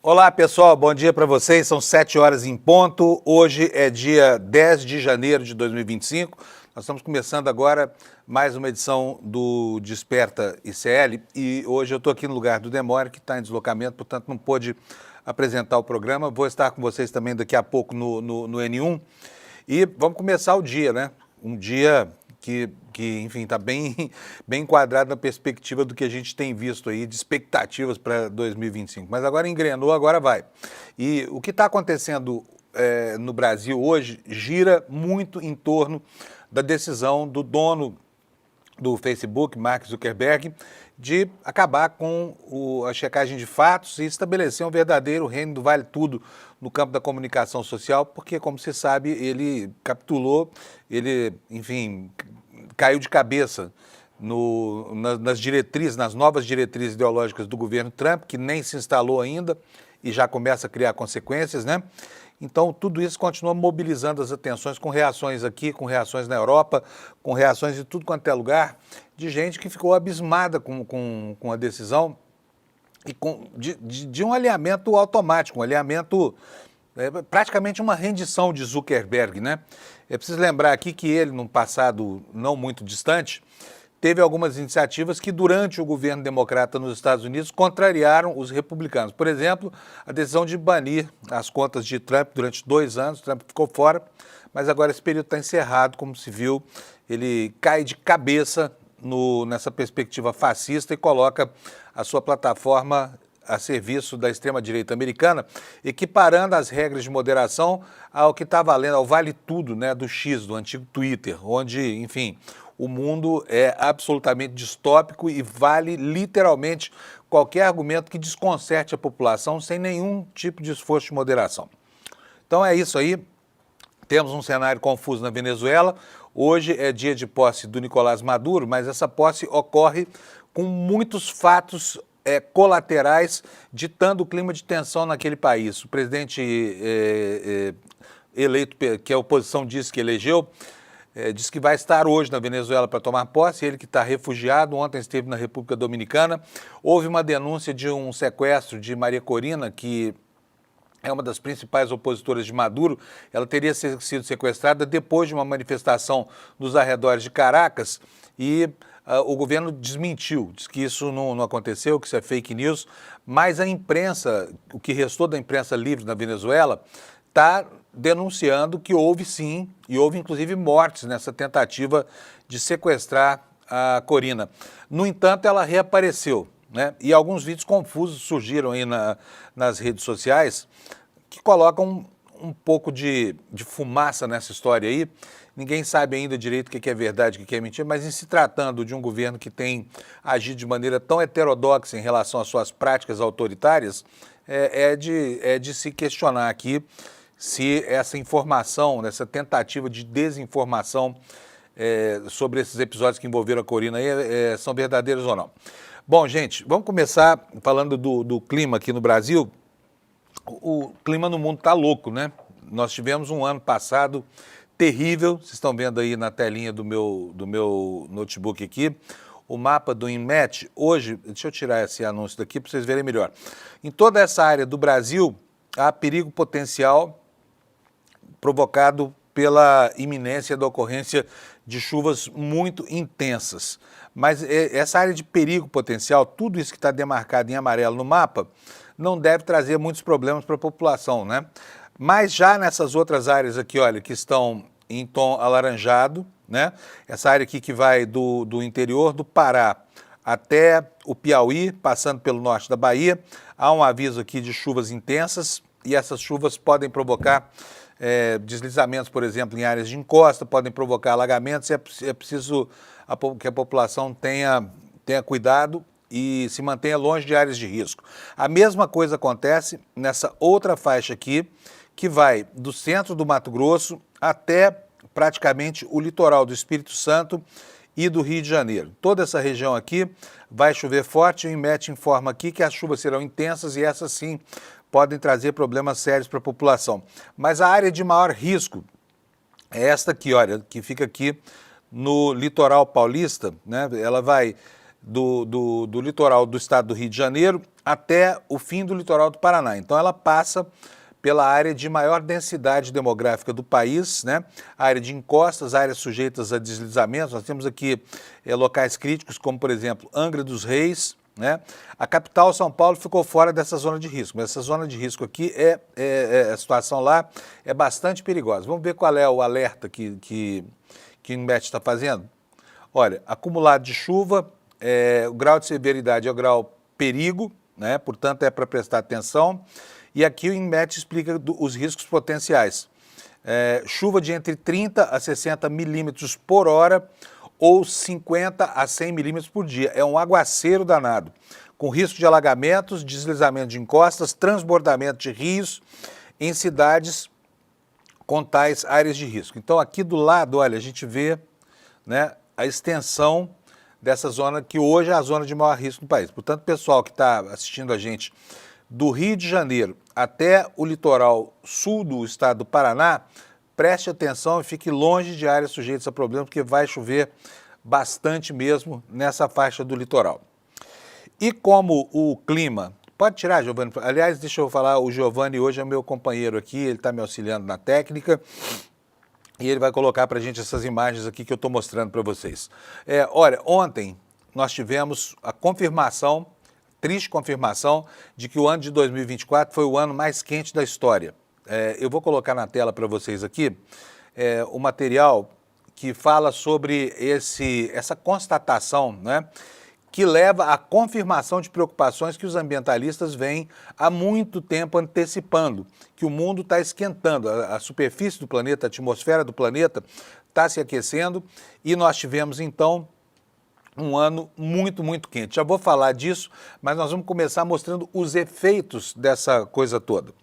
Olá pessoal, bom dia para vocês, são 7 horas em ponto, hoje é dia 10 de janeiro de 2025, nós estamos começando agora mais uma edição do Desperta ICL e hoje eu estou aqui no lugar do Demore, que está em deslocamento, portanto não pôde apresentar o programa, vou estar com vocês também daqui a pouco no N1 e vamos começar o dia, né? Um dia que enfim, está bem enquadrado na perspectiva do que a gente tem visto aí de expectativas para 2025. Mas agora engrenou, agora vai. E o que está acontecendo no Brasil hoje gira muito em torno da decisão do dono do Facebook, Mark Zuckerberg, de acabar com a checagem de fatos e estabelecer um verdadeiro reino do vale tudo no campo da comunicação social, porque, como se sabe, ele capitulou, ele, enfim, caiu de cabeça nas diretrizes, nas novas diretrizes ideológicas do governo Trump, que nem se instalou ainda e já começa a criar consequências, né? Então, tudo isso continua mobilizando as atenções com reações aqui, com reações na Europa, com reações de tudo quanto é lugar, de gente que ficou abismada com a decisão e de um alinhamento automático, um alinhamento, praticamente uma rendição de Zuckerberg, né? É preciso lembrar aqui que ele, num passado não muito distante, teve algumas iniciativas que, durante o governo democrata nos Estados Unidos, contrariaram os republicanos. Por exemplo, a decisão de banir as contas de Trump durante 2 anos, Trump ficou fora, mas agora esse período está encerrado, como se viu, ele cai de cabeça nessa perspectiva fascista e coloca a sua plataforma a serviço da extrema-direita americana, equiparando as regras de moderação ao que está valendo, ao vale tudo, né, do X, do antigo Twitter, onde, enfim, o mundo é absolutamente distópico e vale literalmente qualquer argumento que desconcerte a população sem nenhum tipo de esforço de moderação. Então é isso aí, temos um cenário confuso na Venezuela, hoje é dia de posse do Nicolás Maduro, mas essa posse ocorre com muitos fatos colaterais, ditando o clima de tensão naquele país. O presidente eleito, que a oposição disse que elegeu, diz que vai estar hoje na Venezuela para tomar posse, ele que está refugiado, ontem esteve na República Dominicana. Houve uma denúncia de um sequestro de Maria Corina, que é uma das principais opositoras de Maduro. Ela teria sido sequestrada depois de uma manifestação nos arredores de Caracas e o governo desmentiu, diz que isso não aconteceu, que isso é fake news, mas a imprensa, o que restou da imprensa livre na Venezuela, está denunciando que houve sim, e houve inclusive mortes nessa tentativa de sequestrar a Corina. No entanto, ela reapareceu, né? E alguns vídeos confusos surgiram aí nas redes sociais que colocam um pouco de fumaça nessa história aí. Ninguém sabe ainda direito o que é verdade, o que é mentira, mas em se tratando de um governo que tem agido de maneira tão heterodoxa em relação às suas práticas autoritárias, é de se questionar aqui se essa informação, essa tentativa de desinformação sobre esses episódios que envolveram a Corina aí, são verdadeiros ou não. Bom, gente, vamos começar falando do clima aqui no Brasil. O clima no mundo está louco, né? Nós tivemos um ano passado terrível, vocês estão vendo aí na telinha do meu notebook aqui, o mapa do INMET. Hoje, deixa eu tirar esse anúncio daqui para vocês verem melhor. Em toda essa área do Brasil, há perigo potencial provocado pela iminência da ocorrência de chuvas muito intensas. Mas essa área de perigo potencial, tudo isso que está demarcado em amarelo no mapa, não deve trazer muitos problemas para a população, né? Mas já nessas outras áreas aqui, olha, que estão em tom alaranjado, né? Essa área aqui que vai do interior do Pará até o Piauí, passando pelo norte da Bahia, há um aviso aqui de chuvas intensas e essas chuvas podem provocar deslizamentos, por exemplo, em áreas de encosta, podem provocar alagamentos, é preciso que a população tenha cuidado e se mantenha longe de áreas de risco. A mesma coisa acontece nessa outra faixa aqui, que vai do centro do Mato Grosso até praticamente o litoral do Espírito Santo e do Rio de Janeiro. Toda essa região aqui vai chover forte, o INMET informa aqui que as chuvas serão intensas e essas sim podem trazer problemas sérios para a população. Mas a área de maior risco é esta aqui, olha, que fica aqui no litoral paulista, né? Ela vai do litoral do estado do Rio de Janeiro até o fim do litoral do Paraná. Então ela passa pela área de maior densidade demográfica do país, né? A área de encostas, áreas sujeitas a deslizamentos. Nós temos aqui locais críticos, como por exemplo Angra dos Reis, né? A capital, São Paulo, ficou fora dessa zona de risco. Mas essa zona de risco aqui, a situação lá é bastante perigosa. Vamos ver qual é o alerta que o INMET está fazendo? Olha, acumulado de chuva, o grau de severidade é o grau perigo, né? Portanto é para prestar atenção. E aqui o INMET explica os riscos potenciais. Chuva de entre 30 a 60 milímetros por hora ou 50 a 100 milímetros por dia. É um aguaceiro danado, com risco de alagamentos, deslizamento de encostas, transbordamento de rios em cidades com tais áreas de risco. Então aqui do lado, olha, a gente vê, né, a extensão dessa zona que hoje é a zona de maior risco no país. Portanto, pessoal que está assistindo a gente do Rio de Janeiro até o litoral sul do estado do Paraná, preste atenção e fique longe de áreas sujeitas a problemas, porque vai chover bastante mesmo nessa faixa do litoral. E como o clima... Pode tirar, Giovanni. Aliás, deixa eu falar, o Giovanni hoje é meu companheiro aqui, ele está me auxiliando na técnica e ele vai colocar para a gente essas imagens aqui que eu estou mostrando para vocês. Olha, ontem nós tivemos a confirmação, triste confirmação, de que o ano de 2024 foi o ano mais quente da história. Eu vou colocar na tela para vocês aqui o material que fala sobre essa constatação, né, que leva à confirmação de preocupações que os ambientalistas vêm há muito tempo antecipando, que o mundo está esquentando, a superfície do planeta, a atmosfera do planeta está se aquecendo e nós tivemos então um ano muito, muito quente. Já vou falar disso, mas nós vamos começar mostrando os efeitos dessa coisa toda.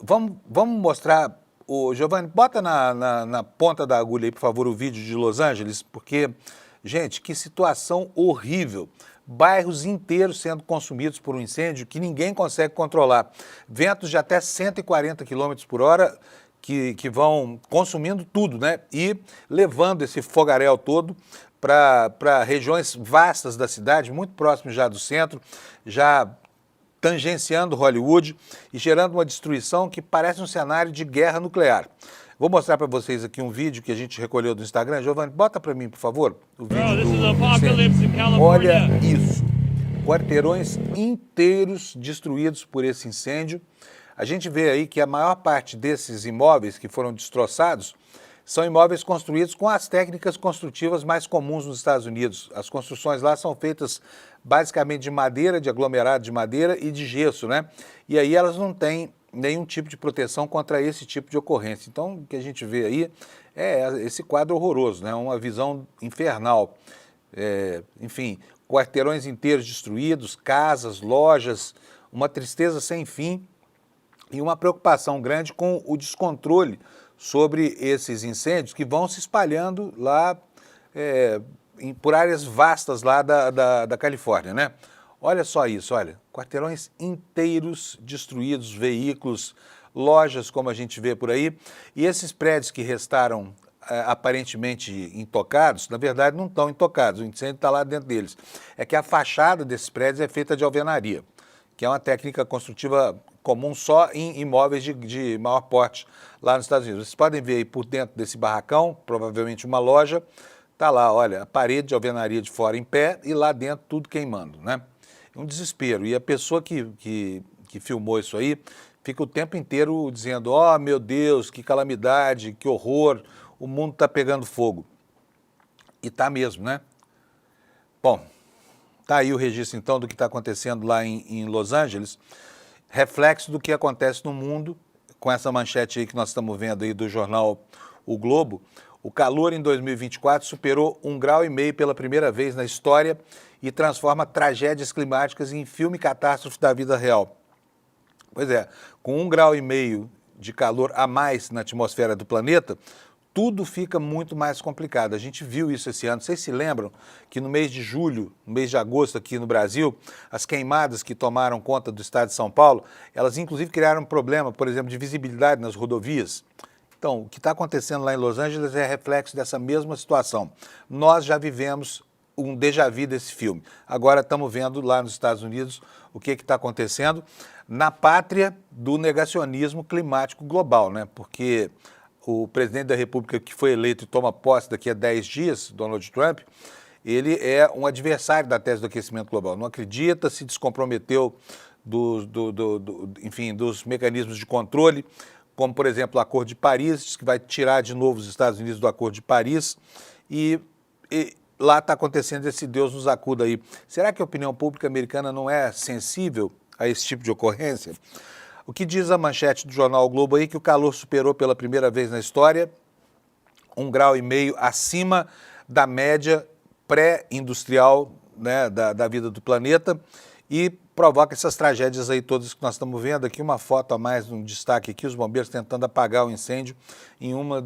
Vamos mostrar, Giovanni, bota na ponta da agulha aí, por favor, o vídeo de Los Angeles, porque, gente, que situação horrível. Bairros inteiros sendo consumidos por um incêndio que ninguém consegue controlar. Ventos de até 140 km por hora que vão consumindo tudo, né? E levando esse fogaréu todo para regiões vastas da cidade, muito próximo já do centro, já tangenciando Hollywood e gerando uma destruição que parece um cenário de guerra nuclear. Vou mostrar para vocês aqui um vídeo que a gente recolheu do Instagram. Giovanni, bota para mim, por favor, o vídeo do... Olha isso, quarteirões inteiros destruídos por esse incêndio. A gente vê aí que a maior parte desses imóveis que foram destroçados são imóveis construídos com as técnicas construtivas mais comuns nos Estados Unidos. As construções lá são feitas basicamente de madeira, de aglomerado de madeira e de gesso, né? E aí elas não têm nenhum tipo de proteção contra esse tipo de ocorrência. Então, o que a gente vê aí é esse quadro horroroso, né? Uma visão infernal. Enfim, quarteirões inteiros destruídos, casas, lojas, uma tristeza sem fim e uma preocupação grande com o descontrole sobre esses incêndios que vão se espalhando lá por áreas vastas lá da Califórnia, né? Olha só isso, olha, quarteirões inteiros destruídos, veículos, lojas, como a gente vê por aí, e esses prédios que restaram aparentemente intocados, na verdade não estão intocados, o incêndio está lá dentro deles. É que a fachada desses prédios é feita de alvenaria, que é uma técnica construtiva comum só em imóveis de maior porte lá nos Estados Unidos. Vocês podem ver aí por dentro desse barracão, provavelmente uma loja, está lá, olha, a parede de alvenaria de fora em pé e lá dentro tudo queimando, né? Um desespero. E a pessoa que filmou isso aí fica o tempo inteiro dizendo, oh meu Deus, que calamidade, que horror, o mundo está pegando fogo. E está mesmo, né? Bom, tá aí o registro então do que está acontecendo lá em Los Angeles, reflexo do que acontece no mundo, com essa manchete aí que nós estamos vendo aí do jornal O Globo. O calor em 2024 superou 1,5 graus pela primeira vez na história e transforma tragédias climáticas em filme catástrofe da vida real. Pois é, com 1,5 graus de calor a mais na atmosfera do planeta, tudo fica muito mais complicado. A gente viu isso esse ano. Vocês se lembram que no mês de julho, no mês de agosto aqui no Brasil, as queimadas que tomaram conta do estado de São Paulo, elas inclusive criaram um problema, por exemplo, de visibilidade nas rodovias. Então, o que está acontecendo lá em Los Angeles é reflexo dessa mesma situação. Nós já vivemos um déjà vu desse filme. Agora estamos vendo lá nos Estados Unidos o que está acontecendo na pátria do negacionismo climático global, né? Porque o presidente da República que foi eleito e toma posse daqui a 10 dias, Donald Trump, ele é um adversário da tese do aquecimento global. Não acredita, se descomprometeu enfim, dos mecanismos de controle, como, por exemplo, o Acordo de Paris, diz que vai tirar de novo os Estados Unidos do Acordo de Paris, e lá está acontecendo esse Deus nos acuda aí. Será que a opinião pública americana não é sensível a esse tipo de ocorrência? O que diz a manchete do jornal o Globo aí, que o calor superou pela primeira vez na história 1,5 graus acima da média pré-industrial, né, da vida do planeta, e provoca essas tragédias aí todas que nós estamos vendo. Aqui uma foto a mais, um destaque aqui, os bombeiros tentando apagar o incêndio em uma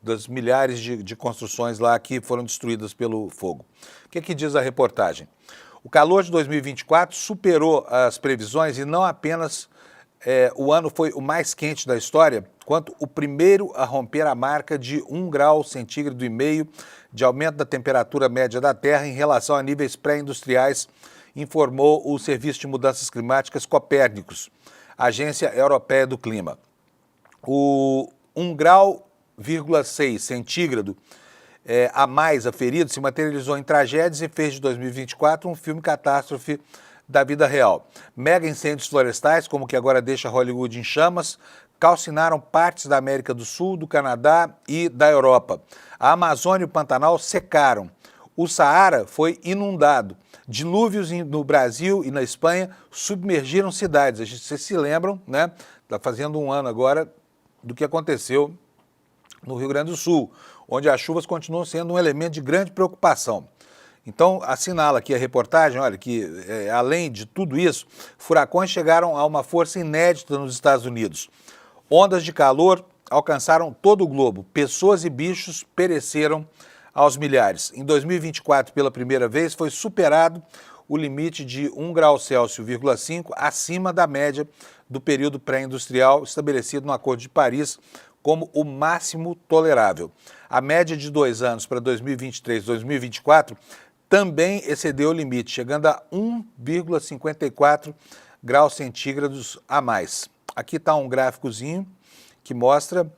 das milhares de construções lá que foram destruídas pelo fogo. O que diz a reportagem? O calor de 2024 superou as previsões e não apenas o ano foi o mais quente da história, quanto o primeiro a romper a marca de 1,5 graus de aumento da temperatura média da Terra em relação a níveis pré-industriais, informou o Serviço de Mudanças Climáticas Copérnicos, Agência Europeia do Clima. O 1,6 grau centígrado a mais aferido se materializou em tragédias e fez de 2024 um filme catástrofe da vida real. Mega incêndios florestais, como o que agora deixa Hollywood em chamas, calcinaram partes da América do Sul, do Canadá e da Europa. A Amazônia e o Pantanal secaram. O Saara foi inundado. Dilúvios no Brasil e na Espanha submergiram cidades. Vocês se lembram, né? Está fazendo um ano agora do que aconteceu no Rio Grande do Sul, onde as chuvas continuam sendo um elemento de grande preocupação. Então, assinala aqui a reportagem, olha, que além de tudo isso, furacões chegaram a uma força inédita nos Estados Unidos. Ondas de calor alcançaram todo o globo. Pessoas e bichos pereceram aos milhares. Em 2024, pela primeira vez, foi superado o limite de 1,5 graus acima da média do período pré-industrial estabelecido no Acordo de Paris como o máximo tolerável. A média de 2 anos para 2023 e 2024 também excedeu o limite, chegando a 1,54 graus centígrados a mais. Aqui está um gráficozinho que mostra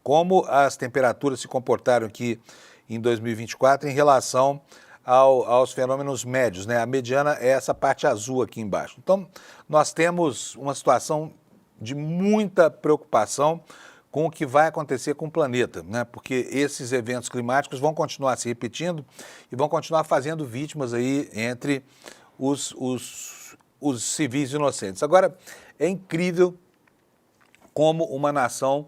como as temperaturas se comportaram aqui em 2024 em relação aos fenômenos médios, né? A mediana é essa parte azul aqui embaixo. Então, nós temos uma situação de muita preocupação com o que vai acontecer com o planeta, né? Porque esses eventos climáticos vão continuar se repetindo e vão continuar fazendo vítimas aí entre os civis inocentes. Agora, é incrível como uma nação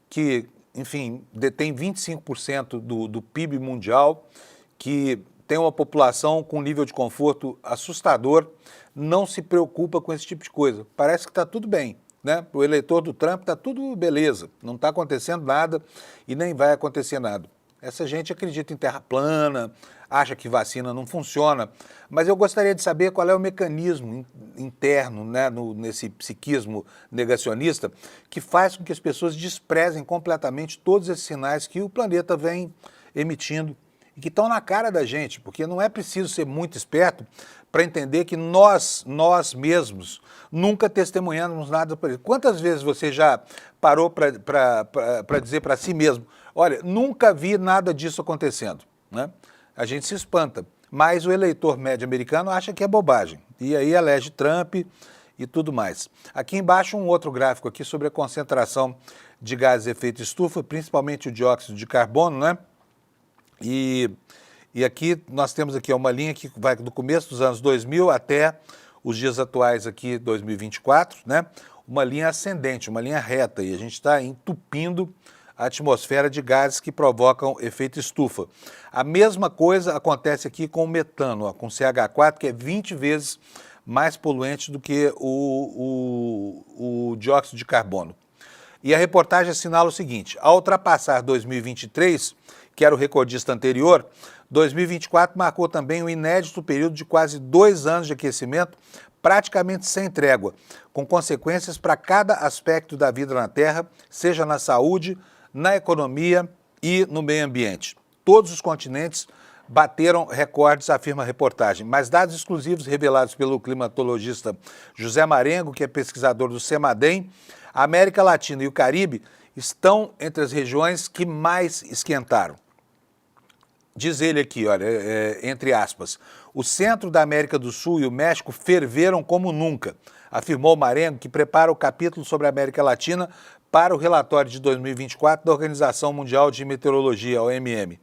que, enfim, detém 25% do PIB mundial, que tem uma população com um nível de conforto assustador, não se preocupa com esse tipo de coisa. Parece que está tudo bem, né? O eleitor do Trump está tudo beleza, não está acontecendo nada e nem vai acontecer nada. Essa gente acredita em terra plana, acha que vacina não funciona, mas eu gostaria de saber qual é o mecanismo interno, né, nesse psiquismo negacionista que faz com que as pessoas desprezem completamente todos esses sinais que o planeta vem emitindo e que estão na cara da gente, porque não é preciso ser muito esperto para entender que nós mesmos nunca testemunhamos nada por isso. Quantas vezes você já parou para dizer para si mesmo, olha, nunca vi nada disso acontecendo, né? A gente se espanta, mas o eleitor médio americano acha que é bobagem, e aí elege Trump e tudo mais. Aqui embaixo um outro gráfico aqui sobre a concentração de gases de efeito estufa, principalmente o dióxido de carbono, né? E aqui nós temos aqui uma linha que vai do começo dos anos 2000 até os dias atuais aqui, 2024, né? Uma linha ascendente, uma linha reta, e a gente está entupindo a atmosfera de gases que provocam efeito estufa. A mesma coisa acontece aqui com o metano, ó, com CH4, que é 20 vezes mais poluente do que o dióxido de carbono. E a reportagem assinala o seguinte: ao ultrapassar 2023, que era o recordista anterior, 2024 marcou também um inédito período de quase 2 anos de aquecimento, praticamente sem trégua, com consequências para cada aspecto da vida na Terra, seja na saúde, na economia e no meio ambiente. Todos os continentes bateram recordes, afirma a reportagem. Mas dados exclusivos revelados pelo climatologista José Marengo, que é pesquisador do CEMADEM, a América Latina e o Caribe estão entre as regiões que mais esquentaram. Diz ele aqui, olha, entre aspas, o centro da América do Sul e o México ferveram como nunca, afirmou Marengo, que prepara o capítulo sobre a América Latina para o relatório de 2024 da Organização Mundial de Meteorologia, OMM.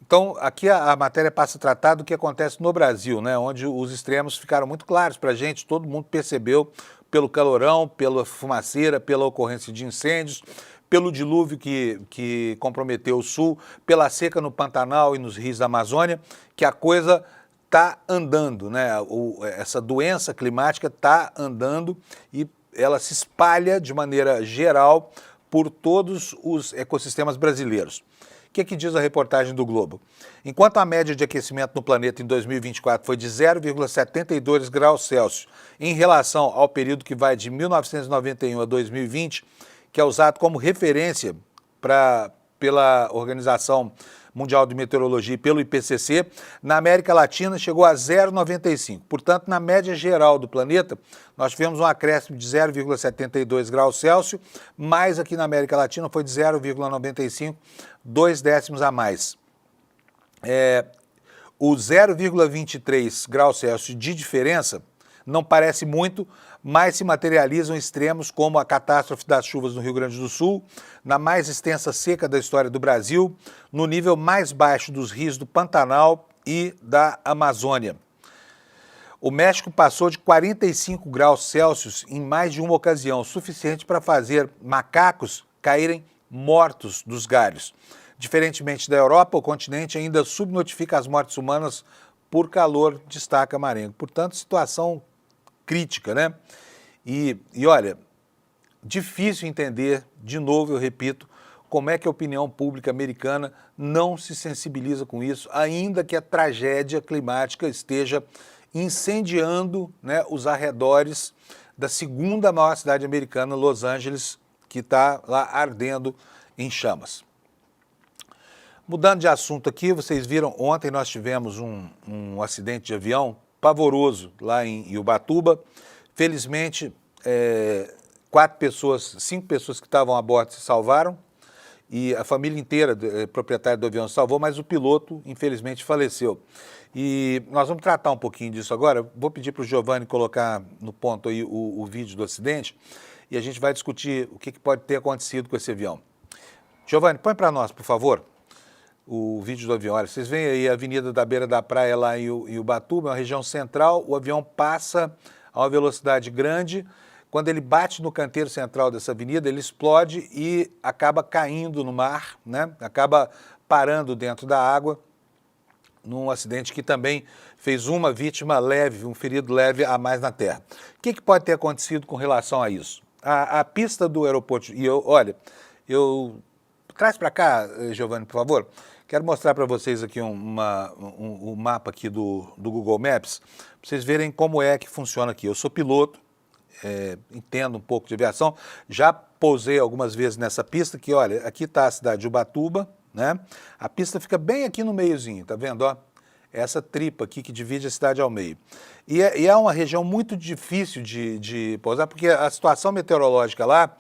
Então, aqui a matéria passa a tratar do que acontece no Brasil, né, onde os extremos ficaram muito claros para a gente, todo mundo percebeu pelo calorão, pela fumaceira, pela ocorrência de incêndios, pelo dilúvio que comprometeu o Sul, pela seca no Pantanal e nos rios da Amazônia, que a coisa está andando, né? Essa doença climática está andando e ela se espalha de maneira geral por todos os ecossistemas brasileiros. O que diz a reportagem do Globo? Enquanto a média de aquecimento no planeta em 2024 foi de 0,72 graus Celsius em relação ao período que vai de 1991 a 2020, que é usado como referência pela Organização Mundial de Meteorologia e pelo IPCC, na América Latina chegou a 0,95. Portanto, na média geral do planeta, nós tivemos um acréscimo de 0,72 graus Celsius, mas aqui na América Latina foi de 0,95, 2 décimos a mais. O 0,23 graus Celsius de diferença não parece muito, mas se materializam extremos como a catástrofe das chuvas no Rio Grande do Sul, na mais extensa seca da história do Brasil, no nível mais baixo dos rios do Pantanal e da Amazônia. O México passou de 45 graus Celsius em mais de uma ocasião, suficiente para fazer macacos caírem mortos dos galhos. Diferentemente da Europa, o continente ainda subnotifica as mortes humanas por calor, destaca Marengo. Portanto, situação crítica, né? E olha, difícil entender, de novo eu repito, como é que a opinião pública americana não se sensibiliza com isso, ainda que a tragédia climática esteja incendiando, né, os arredores da segunda maior cidade americana, Los Angeles, que está lá ardendo em chamas. Mudando de assunto aqui, vocês viram, ontem nós tivemos um acidente de avião pavoroso lá em Ubatuba. Felizmente, 5 pessoas que estavam a bordo se salvaram e a família inteira, proprietária do avião, se salvou, mas o piloto, infelizmente, faleceu. E nós vamos tratar um pouquinho disso agora. Vou pedir para o Giovanni colocar no ponto aí o vídeo do acidente e a gente vai discutir o que pode ter acontecido com esse avião. Giovanni, põe para nós, por favor, o vídeo do avião. Olha, vocês veem aí a avenida da beira da praia lá em Ubatuba, é uma região central, o avião passa a uma velocidade grande, quando ele bate no canteiro central dessa avenida, ele explode e acaba caindo no mar, né? Acaba parando dentro da água, num acidente que também fez uma vítima leve, um ferido leve a mais na terra. O que pode ter acontecido com relação a isso? A pista do aeroporto, e traz para cá, Giovanni, por favor. Quero mostrar para vocês aqui um mapa aqui do Google Maps, para vocês verem como é que funciona aqui. Eu sou piloto, entendo um pouco de aviação, já pousei algumas vezes nessa pista, que olha, aqui está a cidade de Ubatuba, né? A pista fica bem aqui no meiozinho, tá vendo, ó? Essa tripa aqui que divide a cidade ao meio. E é uma região muito difícil de pousar, porque a situação meteorológica lá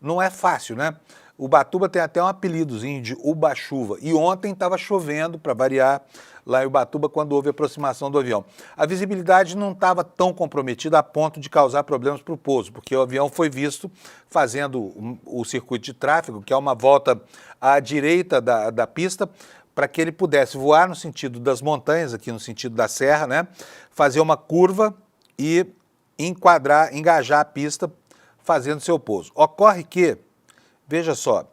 não é fácil, né? Ubatuba tem até um apelidozinho de Uba-chuva. E ontem estava chovendo, para variar, lá em Ubatuba, quando houve a aproximação do avião. A visibilidade não estava tão comprometida a ponto de causar problemas para o pouso, porque o avião foi visto fazendo o circuito de tráfego, que é uma volta à direita da pista, para que ele pudesse voar no sentido das montanhas, aqui no sentido da serra, né? Fazer uma curva e engajar a pista fazendo seu pouso. Ocorre que, veja só,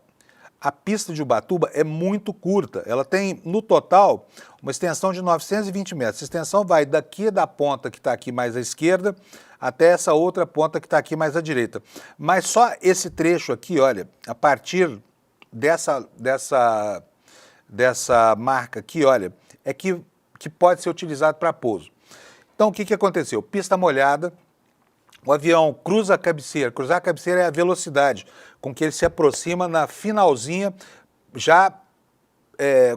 a pista de Ubatuba é muito curta. Ela tem, no total, uma extensão de 920 metros. Essa extensão vai daqui da ponta que está aqui mais à esquerda até essa outra ponta que está aqui mais à direita. Mas só esse trecho aqui, olha, a partir dessa marca aqui, olha, é que pode ser utilizado para pouso. Então, o que aconteceu? Pista molhada. O avião cruza a cabeceira. Cruzar a cabeceira é a velocidade com que ele se aproxima na finalzinha, já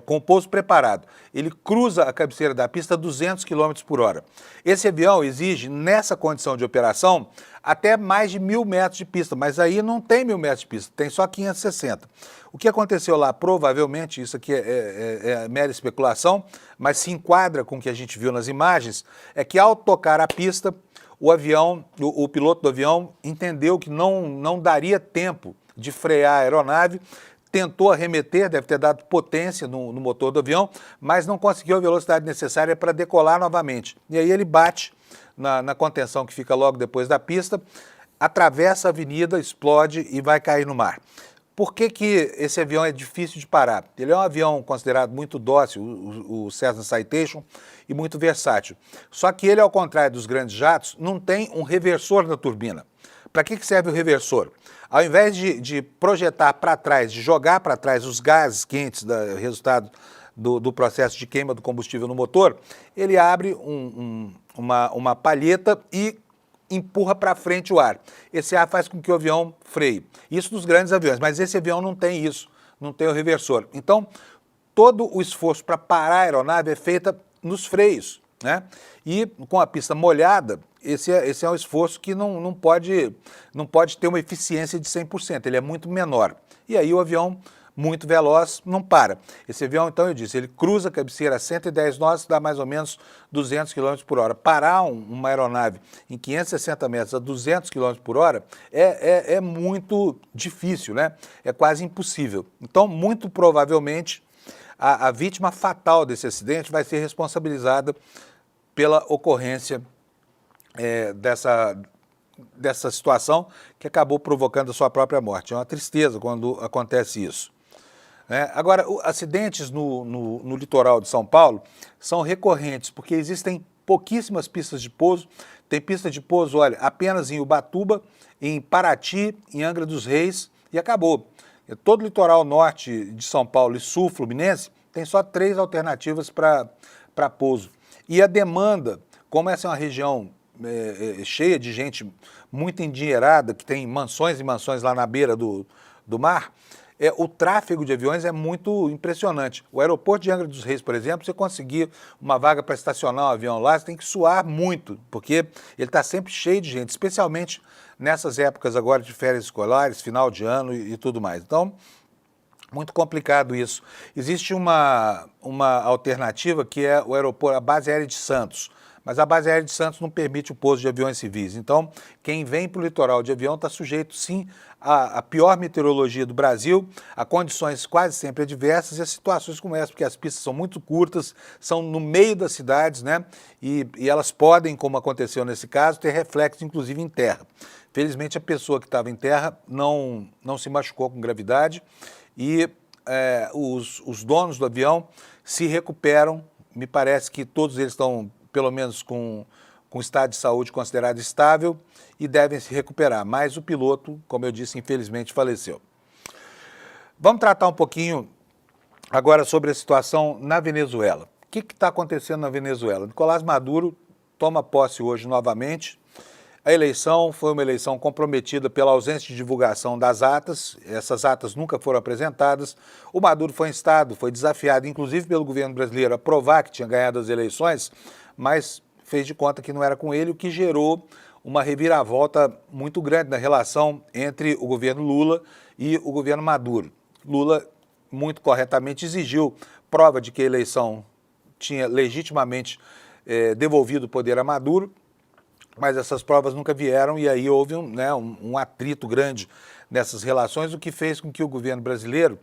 com o pouso preparado. Ele cruza a cabeceira da pista a 200 km por hora. Esse avião exige, nessa condição de operação, até mais de 1.000 metros de pista, mas aí não tem 1.000 metros de pista, tem só 560. O que aconteceu lá, provavelmente, isso aqui é mera especulação, mas se enquadra com o que a gente viu nas imagens, é que ao tocar a pista, o piloto do avião entendeu que não daria tempo de frear a aeronave, tentou arremeter, deve ter dado potência no motor do avião, mas não conseguiu a velocidade necessária para decolar novamente. E aí ele bate na contenção que fica logo depois da pista, atravessa a avenida, explode e vai cair no mar. Por que esse avião é difícil de parar? Ele é um avião considerado muito dócil, o Cessna Citation, e muito versátil. Só que ele, ao contrário dos grandes jatos, não tem um reversor na turbina. Para que serve o reversor? Ao invés de projetar para trás, de jogar para trás os gases quentes, resultado do processo de queima do combustível no motor, ele abre uma palheta e empurra para frente o ar. Esse ar faz com que o avião freie. Isso dos grandes aviões, mas esse avião não tem isso, não tem o reversor. Então, todo o esforço para parar a aeronave é feito nos freios, né? E com a pista molhada, esse é um esforço que não pode ter uma eficiência de 100%, ele é muito menor. E aí o avião, muito veloz, não para. Esse avião, então, eu disse, ele cruza a cabeceira a 110 nós, dá mais ou menos 200 km por hora. Parar uma aeronave em 560 metros a 200 km por hora é muito difícil, né? É quase impossível. Então, muito provavelmente, a vítima fatal desse acidente vai ser responsabilizada pela ocorrência dessa situação que acabou provocando a sua própria morte. É uma tristeza quando acontece isso. Agora, acidentes no litoral de São Paulo são recorrentes, porque existem pouquíssimas pistas de pouso. Tem pista de pouso, olha, apenas em Ubatuba, em Paraty, em Angra dos Reis, e acabou. Todo o litoral norte de São Paulo e sul fluminense tem só 3 alternativas para pouso. E a demanda, como essa é uma região cheia de gente muito endinheirada, que tem mansões e mansões lá na beira do mar, o tráfego de aviões é muito impressionante. O aeroporto de Angra dos Reis, por exemplo, você conseguir uma vaga para estacionar um avião lá, você tem que suar muito, porque ele está sempre cheio de gente, especialmente nessas épocas agora de férias escolares, final de ano e tudo mais. Então, muito complicado isso. Existe uma alternativa que é o aeroporto, a base aérea de Santos. Mas a base aérea de Santos não permite o pouso de aviões civis. Então, quem vem para o litoral de avião está sujeito, sim, à pior meteorologia do Brasil, a condições quase sempre adversas e a situações como essa, porque as pistas são muito curtas, são no meio das cidades, né? E elas podem, como aconteceu nesse caso, ter reflexo, inclusive, em terra. Felizmente, a pessoa que estava em terra não se machucou com gravidade e os donos do avião se recuperam. Me parece que todos eles estão pelo menos com estado de saúde considerado estável e devem se recuperar. Mas o piloto, como eu disse, infelizmente faleceu. Vamos tratar um pouquinho agora sobre a situação na Venezuela. O que está acontecendo na Venezuela? Nicolás Maduro toma posse hoje novamente. A eleição foi uma eleição comprometida pela ausência de divulgação das atas, essas atas nunca foram apresentadas. O Maduro foi instado, foi desafiado, inclusive pelo governo brasileiro, a provar que tinha ganhado as eleições, mas fez de conta que não era com ele, o que gerou uma reviravolta muito grande na relação entre o governo Lula e o governo Maduro. Lula, muito corretamente, exigiu prova de que a eleição tinha legitimamente devolvido o poder a Maduro, mas essas provas nunca vieram e aí houve um atrito grande nessas relações, o que fez com que o governo brasileiro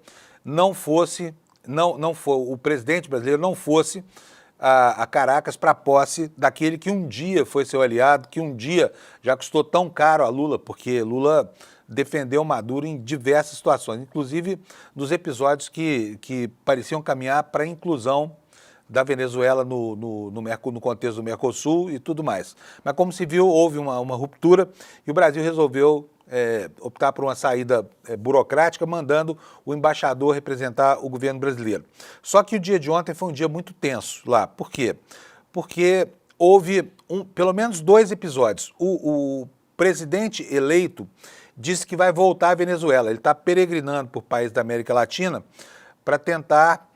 o presidente brasileiro não fosse a Caracas para a posse daquele que um dia foi seu aliado, que um dia já custou tão caro a Lula, porque Lula defendeu Maduro em diversas situações, inclusive dos episódios que pareciam caminhar para a inclusão da Venezuela no contexto do Mercosul e tudo mais. Mas como se viu, houve uma ruptura e o Brasil resolveu optar por uma saída burocrática, mandando o embaixador representar o governo brasileiro. Só que o dia de ontem foi um dia muito tenso lá. Por quê? Porque houve pelo menos 2 episódios. O presidente eleito disse que vai voltar à Venezuela. Ele está peregrinando por países da América Latina para tentar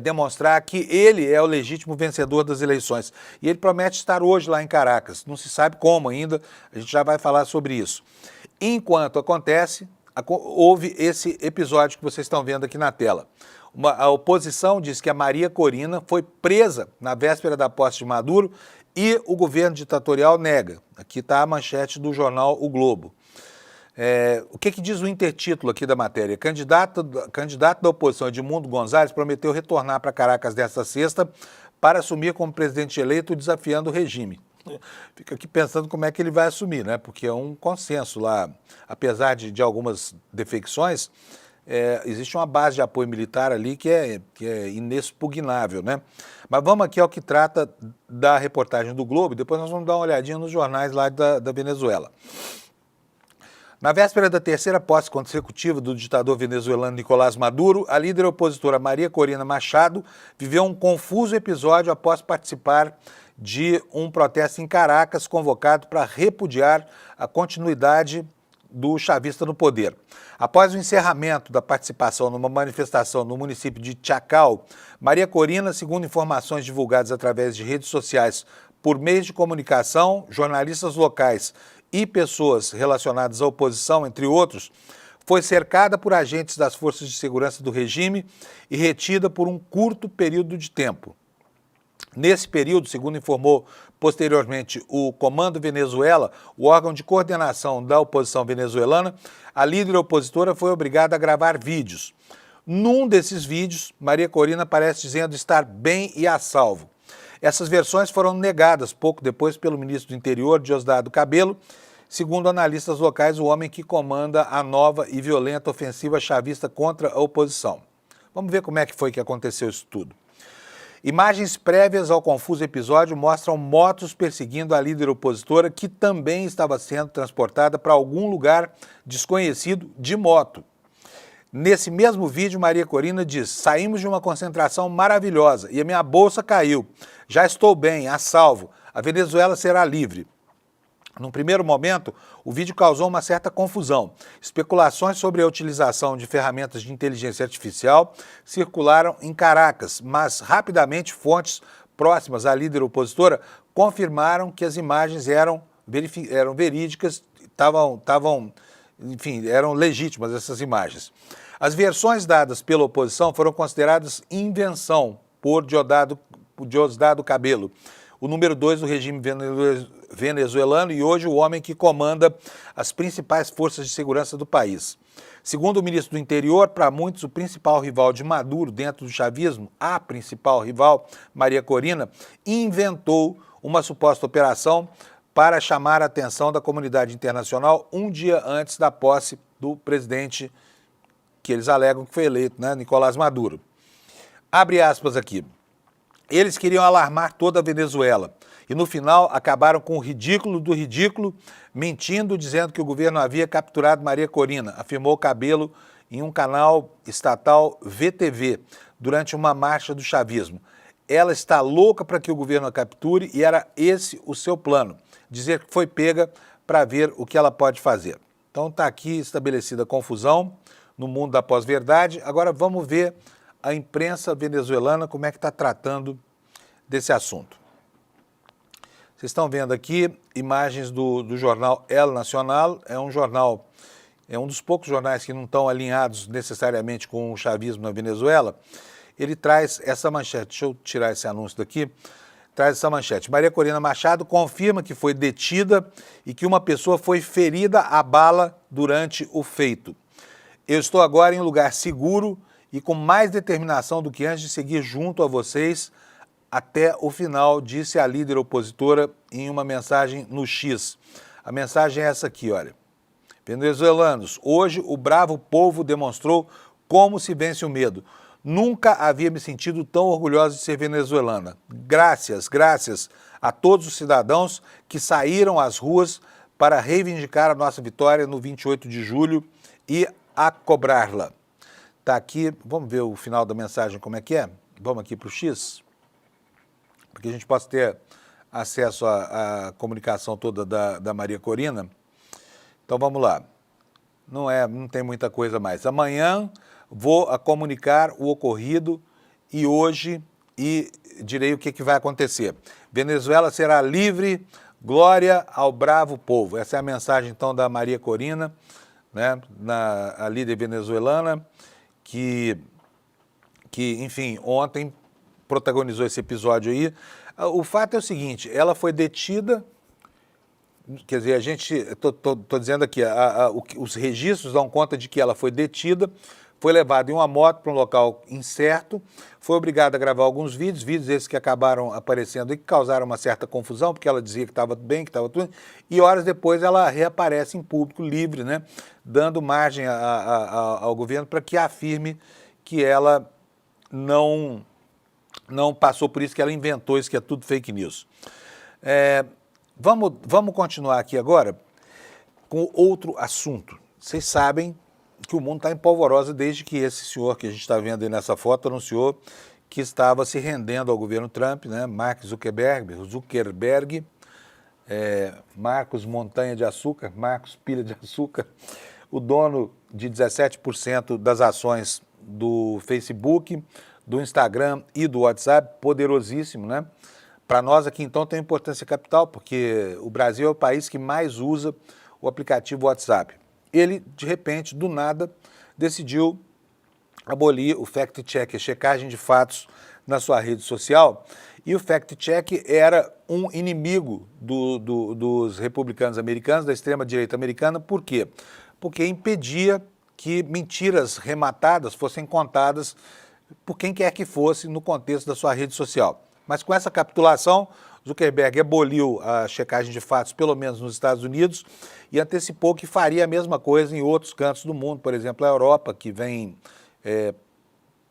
demonstrar que ele é o legítimo vencedor das eleições. E ele promete estar hoje lá em Caracas. Não se sabe como ainda, a gente já vai falar sobre isso. Enquanto acontece, houve esse episódio que vocês estão vendo aqui na tela. A oposição diz que a Maria Corina foi presa na véspera da posse de Maduro e o governo ditatorial nega. Aqui está a manchete do jornal O Globo. O que diz o intertítulo aqui da matéria? Candidato da oposição, Edmundo Gonzalez, prometeu retornar para Caracas desta sexta para assumir como presidente eleito, desafiando o regime. Fica aqui pensando como é que ele vai assumir, né? Porque é um consenso lá, apesar de algumas defecções, existe uma base de apoio militar ali que é inexpugnável, né? Mas vamos aqui ao que trata da reportagem do Globo, depois nós vamos dar uma olhadinha nos jornais lá da Venezuela. Na véspera da terceira posse consecutiva do ditador venezuelano Nicolás Maduro, a líder opositora Maria Corina Machado viveu um confuso episódio após participar de um protesto em Caracas convocado para repudiar a continuidade do chavista no poder. Após o encerramento da participação numa manifestação no município de Chacal, Maria Corina, segundo informações divulgadas através de redes sociais por meios de comunicação, jornalistas locais e pessoas relacionadas à oposição, entre outros, foi cercada por agentes das forças de segurança do regime e retida por um curto período de tempo. Nesse período, segundo informou posteriormente o Comando Venezuela, o órgão de coordenação da oposição venezuelana, a líder opositora foi obrigada a gravar vídeos. Num desses vídeos, Maria Corina aparece dizendo estar bem e a salvo. Essas versões foram negadas pouco depois pelo ministro do Interior, Diosdado Cabello, segundo analistas locais, o homem que comanda a nova e violenta ofensiva chavista contra a oposição. Vamos ver como é que foi que aconteceu isso tudo. Imagens prévias ao confuso episódio mostram motos perseguindo a líder opositora, que também estava sendo transportada para algum lugar desconhecido de moto. Nesse mesmo vídeo, Maria Corina diz: saímos de uma concentração maravilhosa e a minha bolsa caiu. Já estou bem, a salvo. A Venezuela será livre. Num primeiro momento, o vídeo causou uma certa confusão. Especulações sobre a utilização de ferramentas de inteligência artificial circularam em Caracas, mas rapidamente fontes próximas à líder opositora confirmaram que as imagens eram verídicas, enfim, eram legítimas essas imagens. As versões dadas pela oposição foram consideradas invenção por Diosdado Cabello, o número 2 do regime venezuelano e hoje o homem que comanda as principais forças de segurança do país. Segundo o ministro do Interior, para muitos o principal rival de Maduro dentro do chavismo, a principal rival, Maria Corina, inventou uma suposta operação para chamar a atenção da comunidade internacional um dia antes da posse do presidente que eles alegam que foi eleito, né, Nicolás Maduro. Abre aspas aqui. Eles queriam alarmar toda a Venezuela e, no final, acabaram com o ridículo do ridículo, mentindo, dizendo que o governo havia capturado Maria Corina, afirmou Cabello em um canal estatal VTV, durante uma marcha do chavismo. Ela está louca para que o governo a capture e era esse o seu plano, dizer que foi pega para ver o que ela pode fazer. Então está aqui estabelecida a confusão no mundo da pós-verdade. Agora vamos ver a imprensa venezuelana como é que está tratando desse assunto. Vocês estão vendo aqui imagens do jornal El Nacional, é um dos poucos jornais que não estão alinhados necessariamente com o chavismo na Venezuela. Ele traz essa manchete, deixa eu tirar esse anúncio daqui, traz essa manchete. Maria Corina Machado confirma que foi detida e que uma pessoa foi ferida a bala durante o feito. Eu estou agora em um lugar seguro e com mais determinação do que antes de seguir junto a vocês até o final, disse a líder opositora em uma mensagem no X. A mensagem é essa aqui, olha. Venezuelanos, hoje o bravo povo demonstrou como se vence o medo. Nunca havia me sentido tão orgulhosa de ser venezuelana. Graças a todos os cidadãos que saíram às ruas para reivindicar a nossa vitória no 28 de julho e a cobrá-la. Está aqui, vamos ver o final da mensagem como é que é? Vamos aqui para o X, para que a gente possa ter acesso à comunicação toda da Maria Corina. Então vamos lá, não tem muita coisa mais. Amanhã vou comunicar o ocorrido e hoje, e direi o que vai acontecer. Venezuela será livre, glória ao bravo povo. Essa é a mensagem, então, da Maria Corina, né, a líder venezuelana, que, enfim, ontem protagonizou esse episódio aí. O fato é o seguinte, ela foi detida, quer dizer, estou dizendo aqui, os registros dão conta de que ela foi detida, foi levada em uma moto para um local incerto, foi obrigada a gravar alguns vídeos esses que acabaram aparecendo e que causaram uma certa confusão, porque ela dizia que estava bem, que estava tudo, e horas depois ela reaparece em público, livre, né, dando margem ao governo para que afirme que ela não passou por isso, que ela inventou isso, que é tudo fake news. Vamos continuar aqui agora com outro assunto. Vocês sabem que o mundo está em polvorosa desde que esse senhor que a gente está vendo aí nessa foto anunciou que estava se rendendo ao governo Trump, né? Mark Zuckerberg, Marcos Montanha de Açúcar, Marcos Pilha de Açúcar, o dono de 17% das ações do Facebook, do Instagram e do WhatsApp, poderosíssimo, né? Para nós aqui, então, tem importância capital, porque o Brasil é o país que mais usa o aplicativo WhatsApp. Ele, de repente, do nada, decidiu abolir o fact-check, a checagem de fatos na sua rede social, e o fact-check era um inimigo dos republicanos americanos, da extrema-direita americana. Por quê? Porque impedia que mentiras rematadas fossem contadas por quem quer que fosse no contexto da sua rede social. Mas com essa capitulação, Zuckerberg aboliu a checagem de fatos, pelo menos nos Estados Unidos, e antecipou que faria a mesma coisa em outros cantos do mundo, por exemplo, a Europa, que vem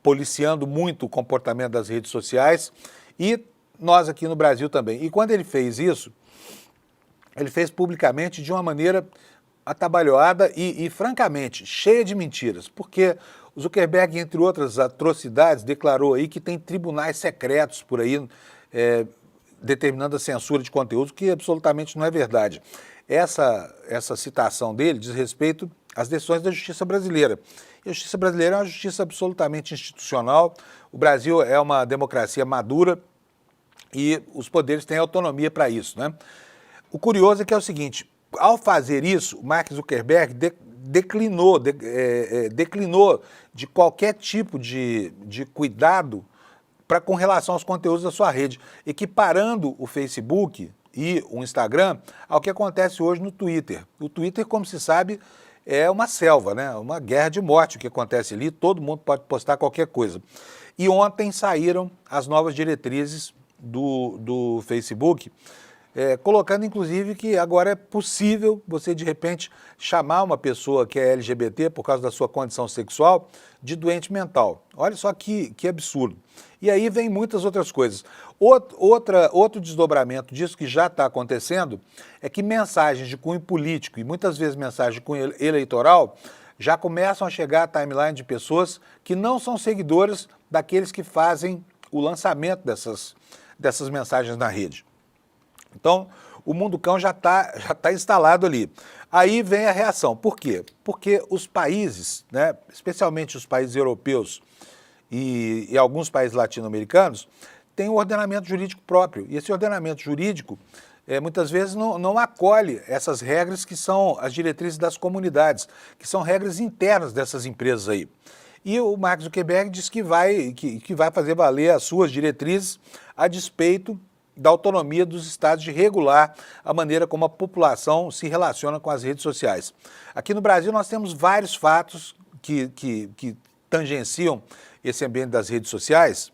policiando muito o comportamento das redes sociais, e nós aqui no Brasil também. E quando ele fez isso, ele fez publicamente de uma maneira atabalhoada e francamente, cheia de mentiras, porque o Zuckerberg, entre outras atrocidades, declarou aí que tem tribunais secretos por aí, determinando a censura de conteúdo, que absolutamente não é verdade. Essa citação dele diz respeito às decisões da justiça brasileira. E a justiça brasileira é uma justiça absolutamente institucional. O Brasil é uma democracia madura e os poderes têm autonomia para isso, né? O curioso é que é o seguinte, ao fazer isso, o Mark Zuckerberg declinou de qualquer tipo de cuidado com relação aos conteúdos da sua rede, equiparando o Facebook e o Instagram ao que acontece hoje no Twitter. O Twitter, como se sabe, é uma selva, né? Uma guerra de morte o que acontece ali, todo mundo pode postar qualquer coisa. E ontem saíram as novas diretrizes do Facebook, colocando inclusive que agora é possível você de repente chamar uma pessoa que é LGBT por causa da sua condição sexual de doente mental. Olha só que absurdo. E aí vem muitas outras coisas. Outro desdobramento disso que já está acontecendo é que mensagens de cunho político e muitas vezes mensagens de cunho eleitoral já começam a chegar à timeline de pessoas que não são seguidoras daqueles que fazem o lançamento dessas mensagens na rede. Então, o mundo cão já tá instalado ali. Aí vem a reação. Por quê? Porque os países, né, especialmente os países europeus e alguns países latino-americanos, têm um ordenamento jurídico próprio. E esse ordenamento jurídico, muitas vezes, não acolhe essas regras que são as diretrizes das comunidades, que são regras internas dessas empresas aí. E o Mark Zuckerberg diz que vai fazer valer as suas diretrizes a despeito da autonomia dos estados de regular a maneira como a população se relaciona com as redes sociais. Aqui no Brasil nós temos vários fatos que tangenciam esse ambiente das redes sociais.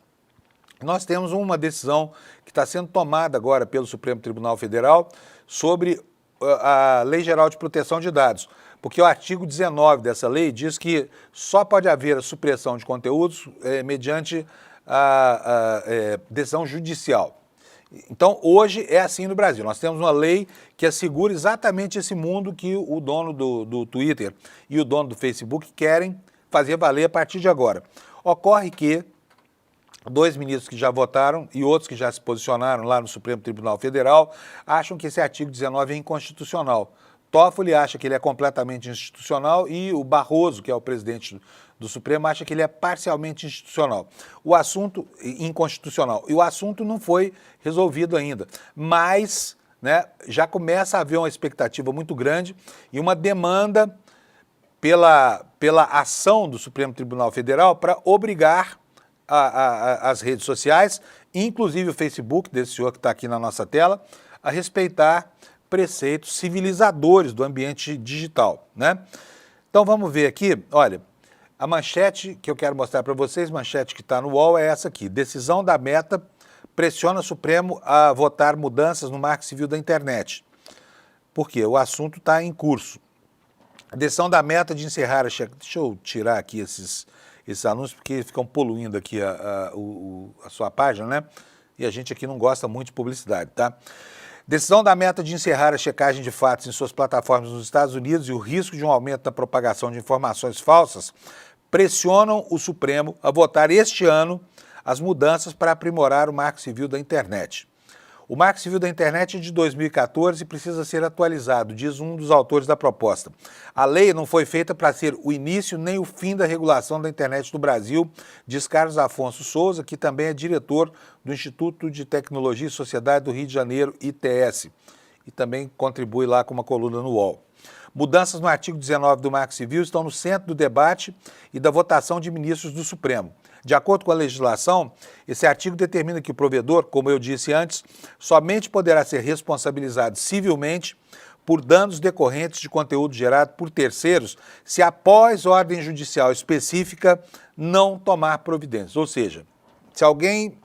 Nós temos uma decisão que está sendo tomada agora pelo Supremo Tribunal Federal sobre a Lei Geral de Proteção de Dados, porque o artigo 19 dessa lei diz que só pode haver a supressão de conteúdos mediante a decisão judicial. Então, hoje é assim no Brasil. Nós temos uma lei que assegura exatamente esse mundo que o dono do Twitter e o dono do Facebook querem fazer valer a partir de agora. Ocorre que 2 ministros que já votaram e outros que já se posicionaram lá no Supremo Tribunal Federal acham que esse artigo 19 é inconstitucional, Toffoli acha que ele é completamente institucional e o Barroso, que é o presidente do Supremo, acha que ele é parcialmente institucional. O assunto inconstitucional. E o assunto não foi resolvido ainda. Mas, né, já começa a haver uma expectativa muito grande e uma demanda pela ação do Supremo Tribunal Federal para obrigar as redes sociais, inclusive o Facebook, desse senhor que está aqui na nossa tela, a respeitar preceitos civilizadores do ambiente digital, né? Então vamos ver aqui, olha, a manchete que eu quero mostrar para vocês, manchete que está no UOL, é essa aqui. Decisão da Meta pressiona o Supremo a votar mudanças no Marco Civil da internet. Por quê? O assunto está em curso. A decisão da Meta de encerrar a... Deixa eu tirar aqui esses anúncios, porque ficam poluindo aqui a sua página, né? E a gente aqui não gosta muito de publicidade, tá? Decisão da Meta de encerrar a checagem de fatos em suas plataformas nos Estados Unidos e o risco de um aumento da propagação de informações falsas pressionam o Supremo a votar este ano as mudanças para aprimorar o Marco Civil da internet. O Marco Civil da internet é de 2014 e precisa ser atualizado, diz um dos autores da proposta. A lei não foi feita para ser o início nem o fim da regulação da internet no Brasil, diz Carlos Afonso Souza, que também é diretor do Instituto de Tecnologia e Sociedade do Rio de Janeiro, ITS, e também contribui lá com uma coluna no UOL. Mudanças no artigo 19 do Marco Civil estão no centro do debate e da votação de ministros do Supremo. De acordo com a legislação, esse artigo determina que o provedor, como eu disse antes, somente poderá ser responsabilizado civilmente por danos decorrentes de conteúdo gerado por terceiros se, após ordem judicial específica, não tomar providências. Ou seja, se alguém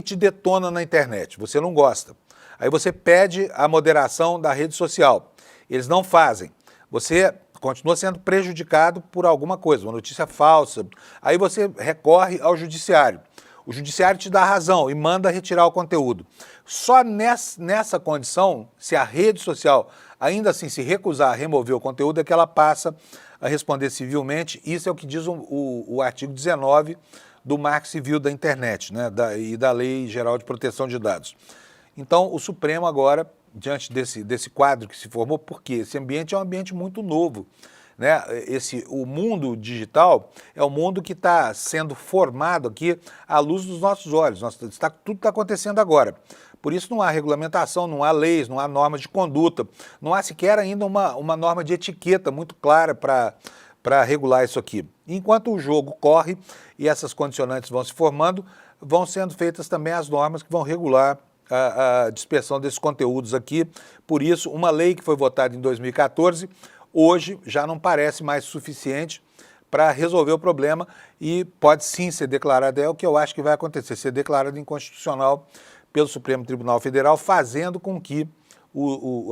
te detona na internet, você não gosta, aí você pede a moderação da rede social, eles não fazem, você continua sendo prejudicado por alguma coisa, uma notícia falsa, aí você recorre ao judiciário. O judiciário te dá razão e manda retirar o conteúdo. Só nessa condição, se a rede social ainda assim se recusar a remover o conteúdo, é que ela passa a responder civilmente. Isso é o que diz o artigo 19 do Marco Civil da internet, né, e da Lei Geral de Proteção de Dados. Então, o Supremo agora, diante desse quadro que se formou, porque esse ambiente é um ambiente muito novo, né? O mundo digital é um mundo que está sendo formado aqui à luz dos nossos olhos, tudo está acontecendo agora. Por isso não há regulamentação, não há leis, não há normas de conduta, não há sequer ainda uma norma de etiqueta muito clara para regular isso aqui. Enquanto o jogo corre e essas condicionantes vão se formando, vão sendo feitas também as normas que vão regular a dispersão desses conteúdos aqui. Por isso, uma lei que foi votada em 2014, hoje já não parece mais suficiente para resolver o problema e pode sim ser declarada, é o que eu acho que vai acontecer, ser declarada inconstitucional pelo Supremo Tribunal Federal, fazendo com que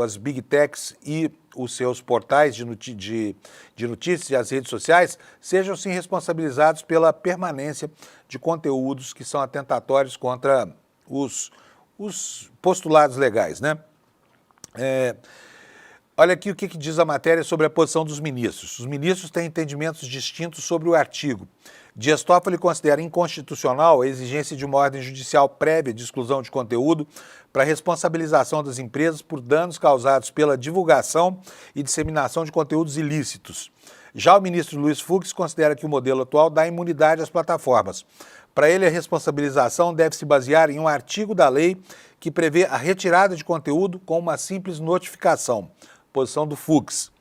as Big Techs e os seus portais de notícias e as redes sociais sejam sim responsabilizados pela permanência de conteúdos que são atentatórios contra os postulados legais, né? Olha aqui o que diz a matéria sobre a posição dos ministros. Os ministros têm entendimentos distintos sobre o artigo. Dias Toffoli considera inconstitucional a exigência de uma ordem judicial prévia de exclusão de conteúdo para responsabilização das empresas por danos causados pela divulgação e disseminação de conteúdos ilícitos. Já o ministro Luiz Fux considera que o modelo atual dá imunidade às plataformas. Para ele, a responsabilização deve se basear em um artigo da lei que prevê a retirada de conteúdo com uma simples notificação. Posição do Fux.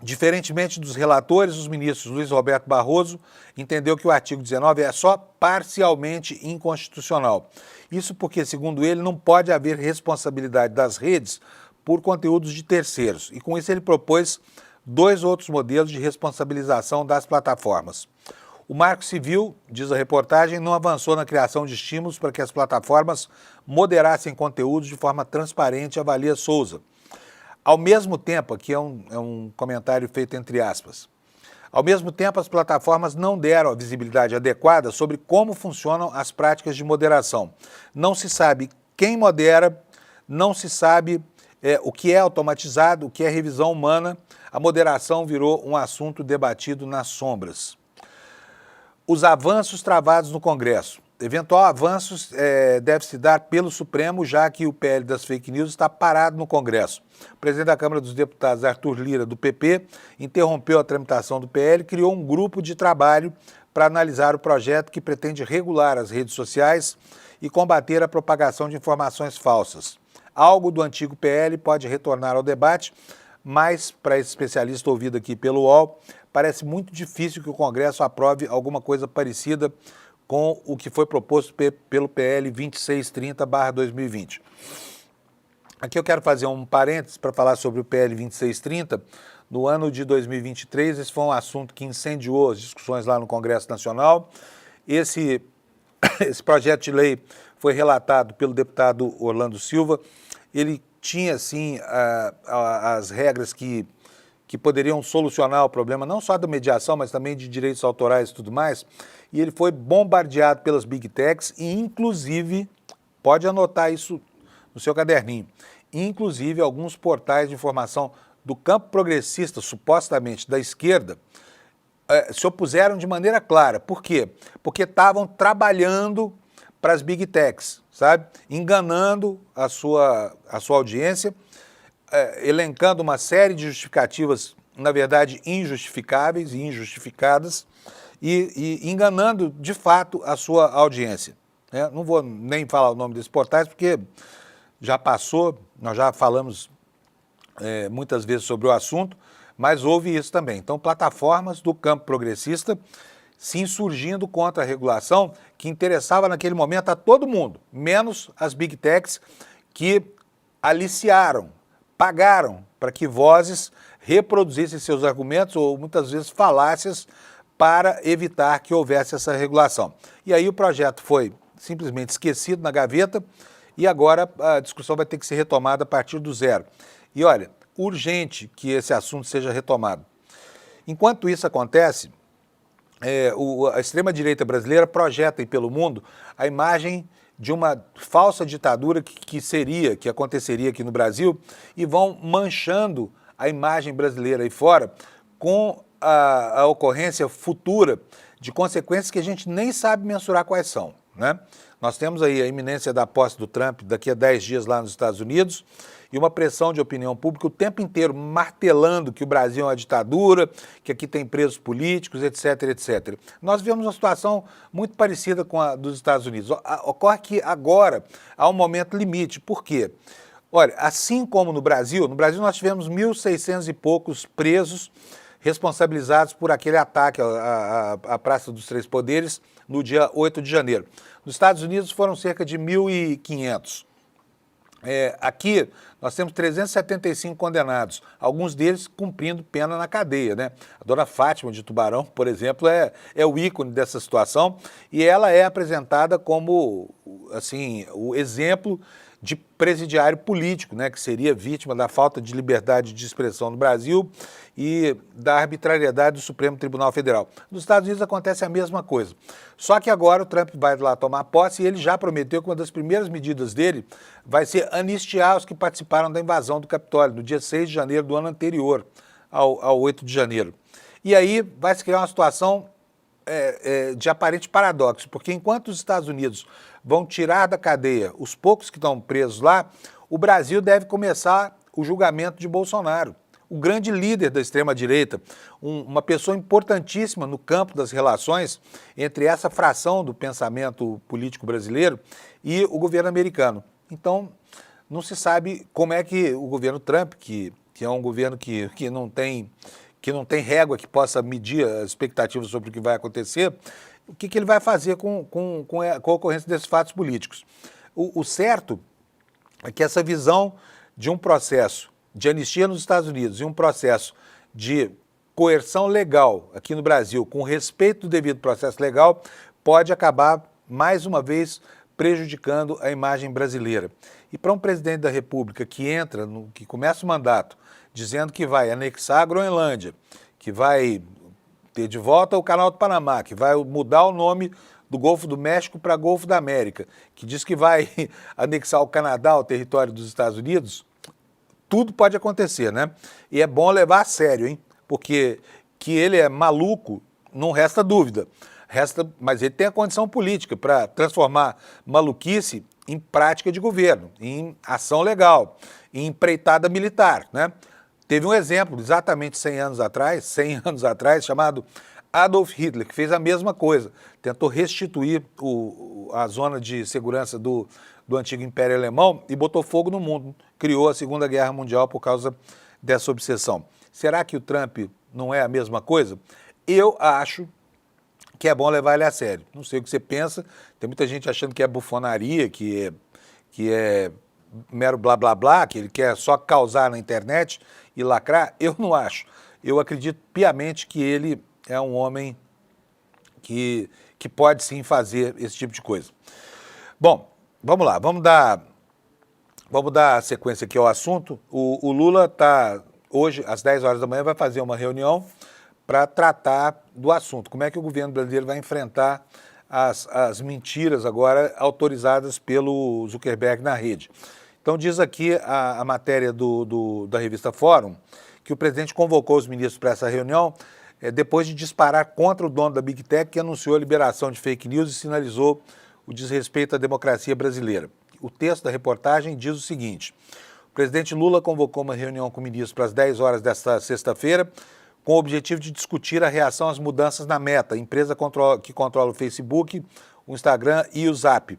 Diferentemente dos relatores, os ministros Luiz Roberto Barroso entendeu que o artigo 19 é só parcialmente inconstitucional. Isso porque, segundo ele, não pode haver responsabilidade das redes por conteúdos de terceiros. E com isso ele propôs dois outros modelos de responsabilização das plataformas. O Marco Civil, diz a reportagem, não avançou na criação de estímulos para que as plataformas moderassem conteúdos de forma transparente, avalia Souza. Ao mesmo tempo, aqui é um comentário feito entre aspas, ao mesmo tempo as plataformas não deram a visibilidade adequada sobre como funcionam as práticas de moderação. Não se sabe quem modera, não se sabe o que é automatizado, o que é revisão humana. A moderação virou um assunto debatido nas sombras. Os avanços travados no Congresso. eventual avanços deve se dar pelo Supremo, já que o PL das fake news está parado no Congresso. O presidente da Câmara dos Deputados, Arthur Lira, do PP, interrompeu a tramitação do PL e criou um grupo de trabalho para analisar o projeto que pretende regular as redes sociais e combater a propagação de informações falsas. Algo do antigo PL pode retornar ao debate, mas, para esse especialista ouvido aqui pelo UOL, parece muito difícil que o Congresso aprove alguma coisa parecida com o que foi proposto pelo PL 2630/2020. Aqui eu quero fazer um parênteses para falar sobre o PL 2630. No ano de 2023, esse foi um assunto que incendiou as discussões lá no Congresso Nacional. Esse projeto de lei foi relatado pelo deputado Orlando Silva. Ele tinha, sim, as regras que poderiam solucionar o problema, não só da mediação, mas também de direitos autorais e tudo mais. E ele foi bombardeado pelas Big Techs e, inclusive, pode anotar isso no seu caderninho, inclusive alguns portais de informação do campo progressista, supostamente da esquerda, se opuseram de maneira clara. Por quê? Porque estavam trabalhando para as Big Techs, sabe? Enganando a sua audiência, elencando uma série de justificativas, na verdade, injustificáveis e injustificadas, e enganando, de fato, a sua audiência. Não vou nem falar o nome desses portais, porque já passou, nós já falamos muitas vezes sobre o assunto, mas houve isso também. Então, plataformas do campo progressista se insurgindo contra a regulação que interessava naquele momento a todo mundo, menos as Big Techs, que aliciaram, pagaram para que vozes reproduzissem seus argumentos ou muitas vezes falácias para evitar que houvesse essa regulação. E aí o projeto foi simplesmente esquecido na gaveta e agora a discussão vai ter que ser retomada a partir do zero. E olha, urgente que esse assunto seja retomado. Enquanto isso acontece, a extrema-direita brasileira projeta pelo mundo a imagem de uma falsa ditadura que aconteceria aqui no Brasil, e vão manchando a imagem brasileira aí fora com a ocorrência futura de consequências que a gente nem sabe mensurar quais são, né? Nós temos aí a iminência da posse do Trump daqui a 10 dias lá nos Estados Unidos e uma pressão de opinião pública o tempo inteiro martelando que o Brasil é uma ditadura, que aqui tem presos políticos, etc, etc. Nós vemos uma situação muito parecida com a dos Estados Unidos. Ocorre que agora há um momento limite. Por quê? Olha, assim como no Brasil nós tivemos 1.600 e poucos presos responsabilizados por aquele ataque à Praça dos Três Poderes no dia 8 de janeiro. Nos Estados Unidos foram cerca de 1.500. Aqui nós temos 375 condenados, alguns deles cumprindo pena na cadeia, né? A dona Fátima de Tubarão, por exemplo, é o ícone dessa situação e ela é apresentada como, assim, o exemplo de presidiário político, né, que seria vítima da falta de liberdade de expressão no Brasil e da arbitrariedade do Supremo Tribunal Federal. Nos Estados Unidos acontece a mesma coisa. Só que agora o Trump vai lá tomar posse e ele já prometeu que uma das primeiras medidas dele vai ser anistiar os que participaram da invasão do Capitólio, no dia 6 de janeiro do ano anterior ao 8 de janeiro. E aí vai se criar uma situação de aparente paradoxo, porque enquanto os Estados Unidos vão tirar da cadeia os poucos que estão presos lá, o Brasil deve começar o julgamento de Bolsonaro, o grande líder da extrema-direita, uma pessoa importantíssima no campo das relações entre essa fração do pensamento político brasileiro e o governo americano. Então, não se sabe como é que o governo Trump, que é um governo que não tem régua que possa medir as expectativas sobre o que vai acontecer, o que ele vai fazer com a ocorrência desses fatos políticos. O certo é que essa visão de um processo de anistia nos Estados Unidos e um processo de coerção legal aqui no Brasil, com respeito do devido processo legal, pode acabar, mais uma vez, prejudicando a imagem brasileira. E para um presidente da República que começa o mandato dizendo que vai anexar a Groenlândia, que vai ter de volta o Canal do Panamá, que vai mudar o nome do Golfo do México para Golfo da América, que diz que vai anexar o Canadá ao território dos Estados Unidos, tudo pode acontecer, né? E é bom levar a sério, hein? Porque que ele é maluco, não resta dúvida. Mas ele tem a condição política para transformar maluquice em prática de governo, em ação legal, em empreitada militar, né? Teve um exemplo, exatamente 100 anos atrás, chamado Adolf Hitler, que fez a mesma coisa. Tentou restituir a zona de segurança do antigo Império Alemão e botou fogo no mundo. Criou a Segunda Guerra Mundial por causa dessa obsessão. Será que o Trump não é a mesma coisa? Eu acho que é bom levar ele a sério. Não sei o que você pensa, tem muita gente achando que é bufonaria, que é mero blá blá blá, que ele quer só causar na internet e lacrar. Eu não acho. Eu acredito piamente que ele é um homem que pode sim fazer esse tipo de coisa. Bom, vamos lá, vamos dar sequência aqui ao assunto. O Lula está hoje, às 10 horas da manhã, vai fazer uma reunião para tratar do assunto. Como é que o governo brasileiro vai enfrentar as mentiras agora autorizadas pelo Zuckerberg na rede. Então diz aqui a matéria da revista Fórum que o presidente convocou os ministros para essa reunião depois de disparar contra o dono da Big Tech, que anunciou a liberação de fake news e sinalizou o desrespeito à democracia brasileira. O texto da reportagem diz o seguinte: o presidente Lula convocou uma reunião com ministros para as 10 horas desta sexta-feira, com o objetivo de discutir a reação às mudanças na Meta, empresa que controla o Facebook, o Instagram e o Zap.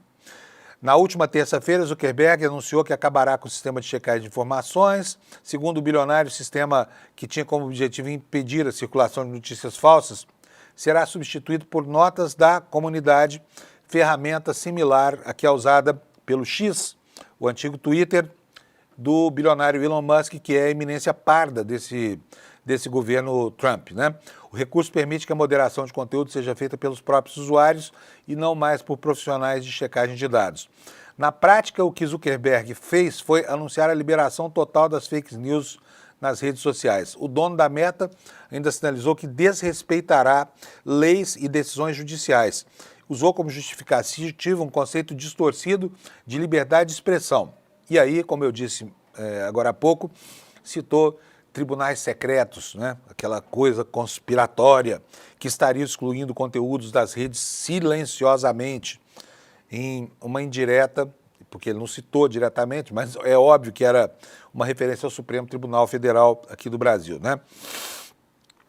Na última terça-feira, Zuckerberg anunciou que acabará com o sistema de checagem de informações. Segundo o bilionário, o sistema que tinha como objetivo impedir a circulação de notícias falsas será substituído por notas da comunidade, ferramenta similar à que é usada pelo X, o antigo Twitter, do bilionário Elon Musk, que é a eminência parda desse governo Trump, né? O recurso permite que a moderação de conteúdo seja feita pelos próprios usuários e não mais por profissionais de checagem de dados. Na prática, o que Zuckerberg fez foi anunciar a liberação total das fake news nas redes sociais. O dono da Meta ainda sinalizou que desrespeitará leis e decisões judiciais. Usou como justificativa um conceito distorcido de liberdade de expressão. E aí, como eu disse agora há pouco, citou tribunais secretos, né? Aquela coisa conspiratória que estaria excluindo conteúdos das redes silenciosamente, em uma indireta, porque ele não citou diretamente, mas é óbvio que era uma referência ao Supremo Tribunal Federal aqui do Brasil, né?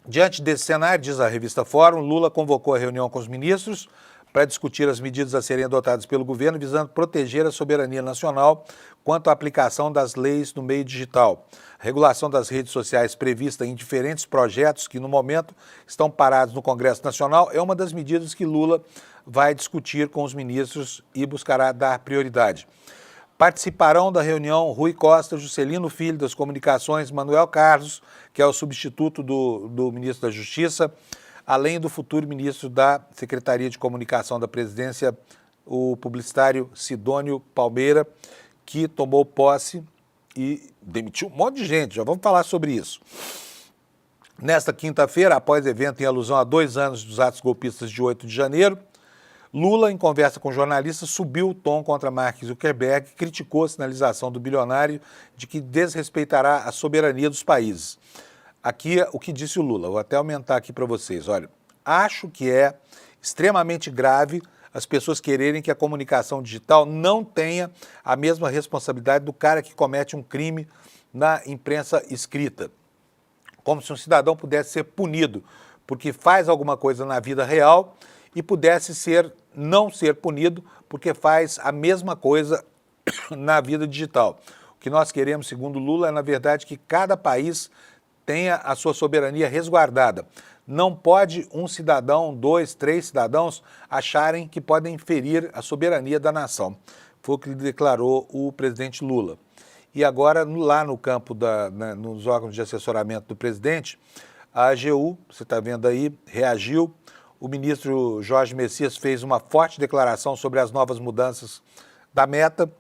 Diante desse cenário, diz a revista Fórum, Lula convocou a reunião com os ministros para discutir as medidas a serem adotadas pelo governo, visando proteger a soberania nacional quanto à aplicação das leis no meio digital. A regulação das redes sociais prevista em diferentes projetos que, no momento, estão parados no Congresso Nacional é uma das medidas que Lula vai discutir com os ministros e buscará dar prioridade. Participarão da reunião Rui Costa, Juscelino Filho das Comunicações, Manuel Carlos, que é o substituto do ministro da Justiça, além do futuro ministro da Secretaria de Comunicação da Presidência, o publicitário Sidônio Palmeira, que tomou posse e demitiu um monte de gente. Já vamos falar sobre isso. Nesta quinta-feira, após evento em alusão a 2 anos dos atos golpistas de 8 de janeiro, Lula, em conversa com jornalistas, subiu o tom contra Mark Zuckerberg e criticou a sinalização do bilionário de que desrespeitará a soberania dos países. Aqui é o que disse o Lula, vou até aumentar aqui para vocês. Olha, acho que é extremamente grave as pessoas quererem que a comunicação digital não tenha a mesma responsabilidade do cara que comete um crime na imprensa escrita. Como se um cidadão pudesse ser punido porque faz alguma coisa na vida real e pudesse não ser punido porque faz a mesma coisa na vida digital. O que nós queremos, segundo Lula, é, na verdade, que cada país tenha a sua soberania resguardada. Não pode um cidadão, 2, 3 cidadãos acharem que podem ferir a soberania da nação. Foi o que declarou o presidente Lula. E agora, lá no campo, nos órgãos de assessoramento do presidente, a AGU, você está vendo aí, reagiu. O ministro Jorge Messias fez uma forte declaração sobre as novas mudanças da Meta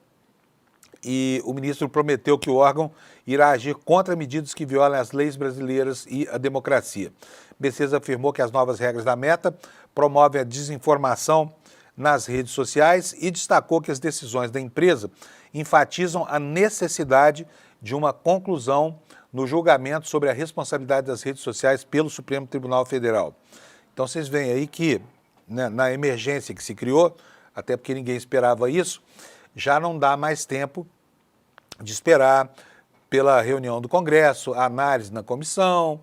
e o ministro prometeu que o órgão irá agir contra medidas que violem as leis brasileiras e a democracia. Messias afirmou que as novas regras da Meta promovem a desinformação nas redes sociais e destacou que as decisões da empresa enfatizam a necessidade de uma conclusão no julgamento sobre a responsabilidade das redes sociais pelo Supremo Tribunal Federal. Então vocês veem aí que né, na emergência que se criou, até porque ninguém esperava isso, já não dá mais tempo de esperar pela reunião do Congresso, a análise na comissão,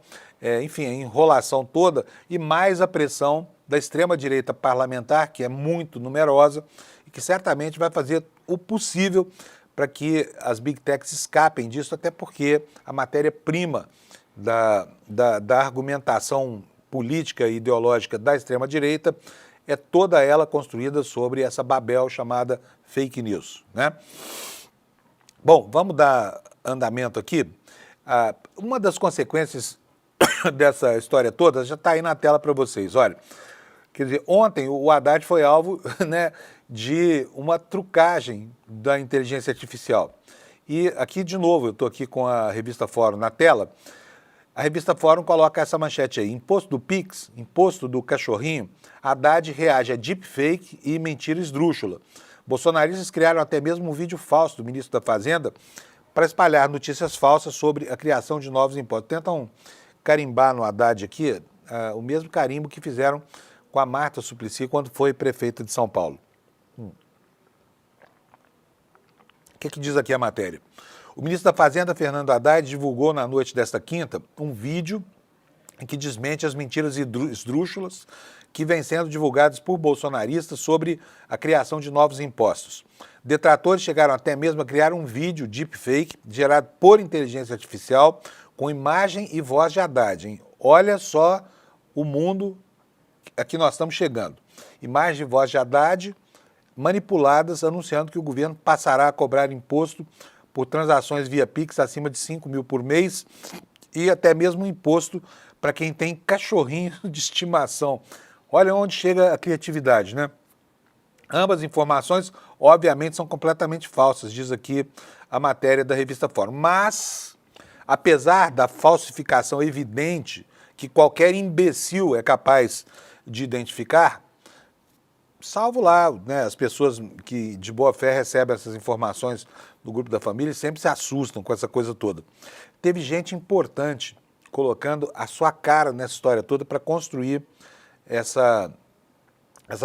enfim, a enrolação toda e mais a pressão da extrema-direita parlamentar, que é muito numerosa e que certamente vai fazer o possível para que as Big Techs escapem disso, até porque a matéria-prima da argumentação política e ideológica da extrema-direita é toda ela construída sobre essa Babel chamada fake news, né? Bom, vamos dar andamento aqui. Uma das consequências dessa história toda já está aí na tela para vocês. Olha, quer dizer, ontem o Haddad foi alvo, né, de uma trucagem da inteligência artificial. E aqui, de novo, eu estou aqui com a revista Fórum na tela. A revista Fórum coloca essa manchete aí: imposto do Pix, imposto do cachorrinho, Haddad reage a deepfake e mentira esdrúxula. Bolsonaristas criaram até mesmo um vídeo falso do ministro da Fazenda para espalhar notícias falsas sobre a criação de novos impostos. Tentam carimbar no Haddad aqui o mesmo carimbo que fizeram com a Marta Suplicy quando foi prefeita de São Paulo. O que diz aqui a matéria? O ministro da Fazenda, Fernando Haddad, divulgou na noite desta quinta um vídeo em que desmente as mentiras esdrúxulas que vêm sendo divulgadas por bolsonaristas sobre a criação de novos impostos. Detratores chegaram até mesmo a criar um vídeo deepfake gerado por inteligência artificial com imagem e voz de Haddad, hein? Olha só o mundo a que nós estamos chegando. Imagem e voz de Haddad manipuladas anunciando que o governo passará a cobrar imposto por transações via Pix acima de 5 mil por mês e até mesmo imposto para quem tem cachorrinho de estimação. Olha onde chega a criatividade, né? Ambas informações, obviamente, são completamente falsas, diz aqui a matéria da revista Fórum. Mas, apesar da falsificação evidente que qualquer imbecil é capaz de identificar, salvo lá, né, as pessoas que de boa fé recebem essas informações do grupo da família e sempre se assustam com essa coisa toda. Teve gente importante colocando a sua cara nessa história toda para construir essa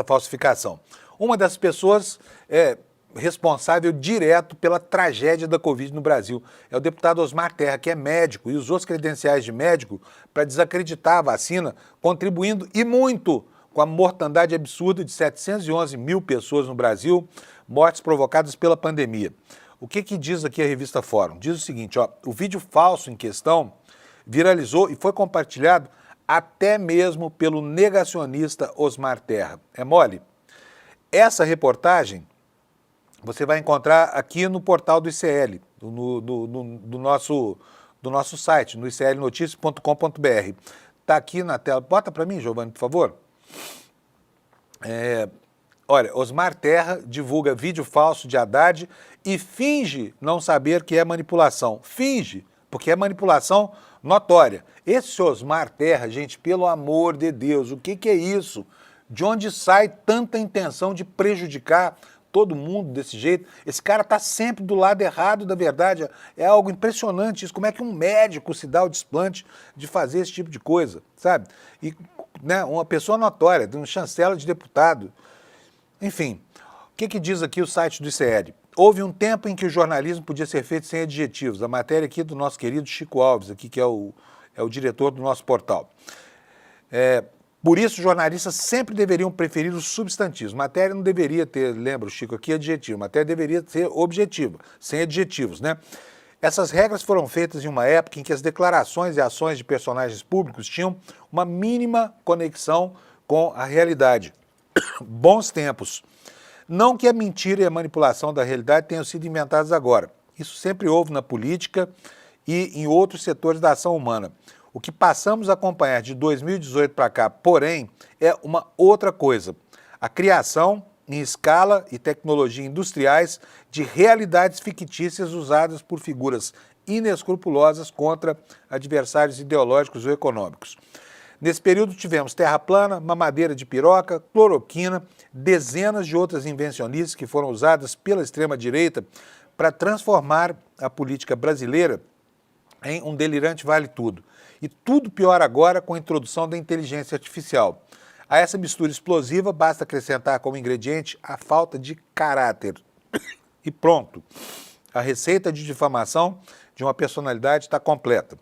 falsificação. Uma das pessoas é responsável direto pela tragédia da Covid no Brasil. É o deputado Osmar Terra, que é médico e usou as credenciais de médico para desacreditar a vacina, contribuindo e muito com a mortandade absurda de 711 mil pessoas no Brasil, mortes provocadas pela pandemia. O que diz aqui a revista Fórum? Diz o seguinte, ó, o vídeo falso em questão viralizou e foi compartilhado até mesmo pelo negacionista Osmar Terra. É mole? Essa reportagem você vai encontrar aqui no portal do ICL, do nosso site, no iclnoticias.com.br. Está aqui na tela. Bota para mim, Giovanni, por favor. Olha, Osmar Terra divulga vídeo falso de Haddad e finge não saber que é manipulação. Finge, porque é manipulação notória. Esse Osmar Terra, gente, pelo amor de Deus, o que é isso? De onde sai tanta intenção de prejudicar todo mundo desse jeito? Esse cara está sempre do lado errado da verdade. É algo impressionante isso. Como é que um médico se dá o desplante de fazer esse tipo de coisa, sabe? E, né, uma pessoa notória, um chancela de deputado. Enfim, o que diz aqui o site do ICL? Houve um tempo em que o jornalismo podia ser feito sem adjetivos. A matéria aqui do nosso querido Chico Alves, aqui, que é o diretor do nosso portal. Por isso, jornalistas sempre deveriam preferir os substantivos. Matéria não deveria ter, lembra o Chico aqui, adjetivo. Matéria deveria ser objetiva, sem adjetivos, né? Essas regras foram feitas em uma época em que as declarações e ações de personagens públicos tinham uma mínima conexão com a realidade. Bons tempos. Não que a mentira e a manipulação da realidade tenham sido inventadas agora. Isso sempre houve na política e em outros setores da ação humana. O que passamos a acompanhar de 2018 para cá, porém, é uma outra coisa. A criação, em escala e tecnologia industriais, de realidades fictícias usadas por figuras inescrupulosas contra adversários ideológicos ou econômicos. Nesse período tivemos terra plana, mamadeira de piroca, cloroquina, dezenas de outras invencionistas que foram usadas pela extrema-direita para transformar a política brasileira em um delirante vale-tudo. E tudo pior agora com a introdução da inteligência artificial. A essa mistura explosiva, basta acrescentar como ingrediente a falta de caráter. E pronto, a receita de difamação de uma personalidade está completa.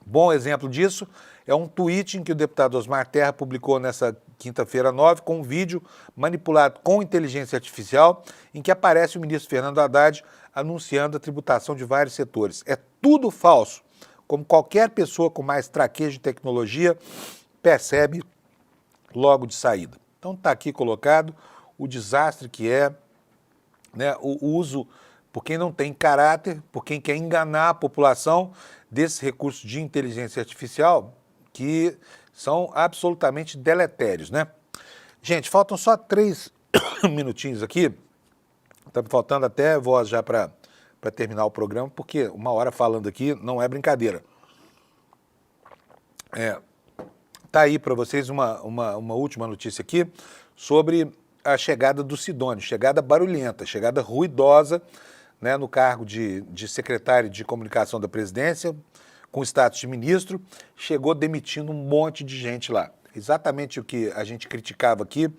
Bom exemplo disso é um tweet em que o deputado Osmar Terra publicou nessa quinta-feira 9 com um vídeo manipulado com inteligência artificial em que aparece o ministro Fernando Haddad anunciando a tributação de vários setores. É tudo falso, como qualquer pessoa com mais traquejo de tecnologia percebe logo de saída. Então está aqui colocado o desastre que é, né, o uso, por quem não tem caráter, por quem quer enganar a população, desses recursos de inteligência artificial que são absolutamente deletérios, né? Gente, faltam só 3 minutinhos aqui. Está me faltando até voz já para terminar o programa, porque 1 hora falando aqui não é brincadeira. Tá aí para vocês uma última notícia aqui sobre a chegada do Sidônio, chegada barulhenta, chegada ruidosa, né, no cargo de secretário de comunicação da presidência, com status de ministro, chegou demitindo um monte de gente lá. Exatamente o que a gente criticava aqui,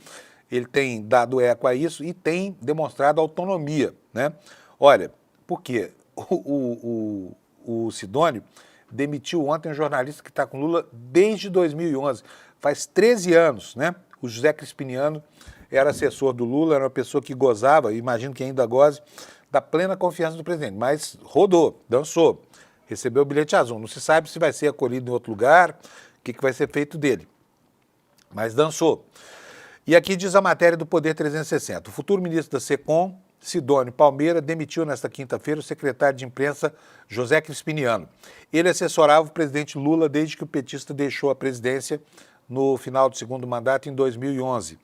ele tem dado eco a isso e tem demonstrado autonomia, né? Olha, por quê? O Sidônio demitiu ontem um jornalista que está com Lula desde 2011, faz 13 anos, né? O José Crispiniano era assessor do Lula, era uma pessoa que gozava, imagino que ainda goze, da plena confiança do presidente, mas rodou, dançou, recebeu o bilhete azul. Não se sabe se vai ser acolhido em outro lugar, o que vai ser feito dele, mas dançou. E aqui diz a matéria do Poder 360. O futuro ministro da SECOM, Sidônio Palmeira, demitiu nesta quinta-feira o secretário de imprensa José Crispiniano. Ele assessorava o presidente Lula desde que o petista deixou a presidência no final do segundo mandato em 2011.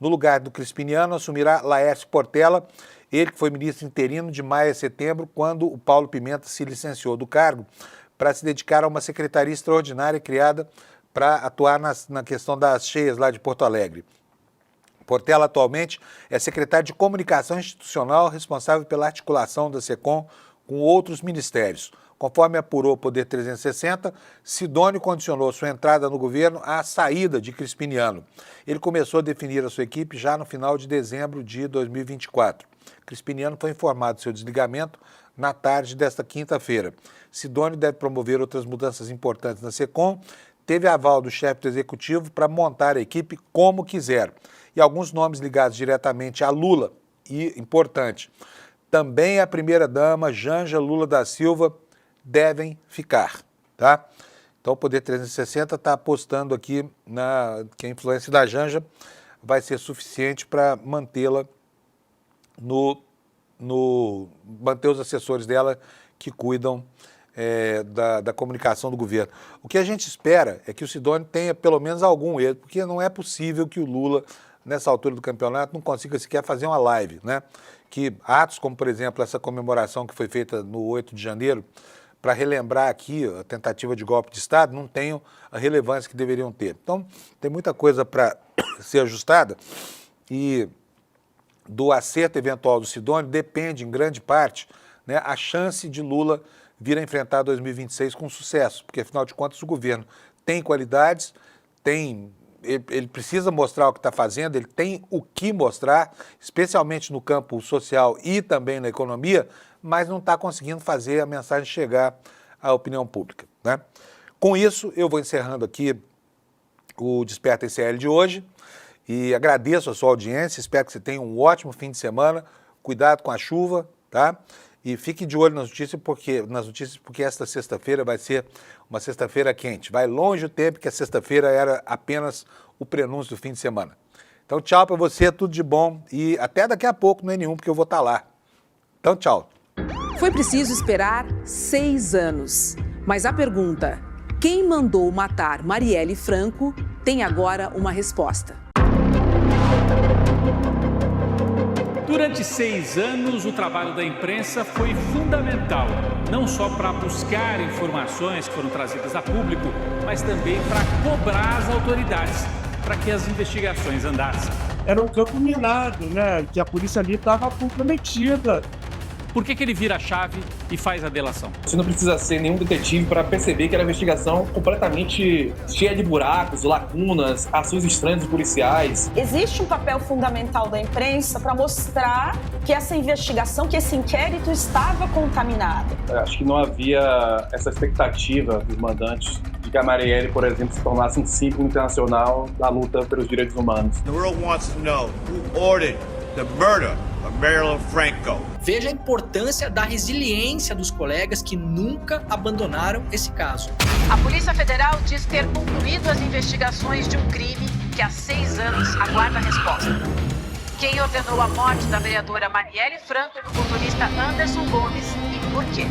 No lugar do Crispiniano assumirá Laércio Portela, ele que foi ministro interino de maio a setembro, quando o Paulo Pimenta se licenciou do cargo para se dedicar a uma secretaria extraordinária criada para atuar na questão das cheias lá de Porto Alegre. Portela atualmente é secretário de Comunicação Institucional responsável pela articulação da SECOM com outros ministérios. Conforme apurou o Poder 360, Sidônio condicionou sua entrada no governo à saída de Crispiniano. Ele começou a definir a sua equipe já no final de dezembro de 2024. Crispiniano foi informado de seu desligamento na tarde desta quinta-feira. Sidônio deve promover outras mudanças importantes na SECOM, teve aval do chefe do executivo para montar a equipe como quiser. E alguns nomes ligados diretamente a Lula, e importante, também a primeira-dama Janja Lula da Silva devem ficar, tá? Então o Poder 360 está apostando aqui que a influência da Janja vai ser suficiente para mantê-la manter os assessores dela que cuidam da comunicação do governo. O que a gente espera é que o Sidônio tenha pelo menos algum erro, porque não é possível que o Lula, nessa altura do campeonato, não consiga sequer fazer uma live, né? Que atos como, por exemplo, essa comemoração que foi feita no 8 de janeiro, para relembrar aqui a tentativa de golpe de Estado, não tenham a relevância que deveriam ter. Então, tem muita coisa para ser ajustada e do acerto eventual do Sidônio depende, em grande parte, né, a chance de Lula vir a enfrentar 2026 com sucesso, porque, afinal de contas, o governo tem qualidades, ele precisa mostrar o que está fazendo, ele tem o que mostrar, especialmente no campo social e também na economia, mas não está conseguindo fazer a mensagem chegar à opinião pública, né? Com isso, eu vou encerrando aqui o Desperta ICL de hoje e agradeço a sua audiência, espero que você tenha um ótimo fim de semana, cuidado com a chuva, tá? E fique de olho nas notícias, porque esta sexta-feira vai ser uma sexta-feira quente. Vai longe o tempo que a sexta-feira era apenas o prenúncio do fim de semana. Então, tchau para você, tudo de bom e até daqui a pouco no N1, porque eu vou estar lá. Então, tchau. Foi preciso esperar 6 anos. Mas a pergunta, quem mandou matar Marielle Franco, tem agora uma resposta. Durante 6 anos, o trabalho da imprensa foi fundamental, não só para buscar informações que foram trazidas a público, mas também para cobrar as autoridades, para que as investigações andassem. Era um campo minado, né? Que a polícia ali estava comprometida. Por que ele vira a chave e faz a delação? Você não precisa ser nenhum detetive para perceber que era uma investigação completamente cheia de buracos, lacunas, ações estranhas dos policiais. Existe um papel fundamental da imprensa para mostrar que essa investigação, que esse inquérito estava contaminado. Acho que não havia essa expectativa dos mandantes de que a Marielle, por exemplo, se tornasse um símbolo internacional da luta pelos direitos humanos. The world wants to know who ordered the murder of Marielle Franco. Veja a importância da resiliência dos colegas que nunca abandonaram esse caso. A Polícia Federal diz ter concluído as investigações de um crime que há 6 anos aguarda a resposta. Quem ordenou a morte da vereadora Marielle Franco e do motorista Anderson Gomes e por quê?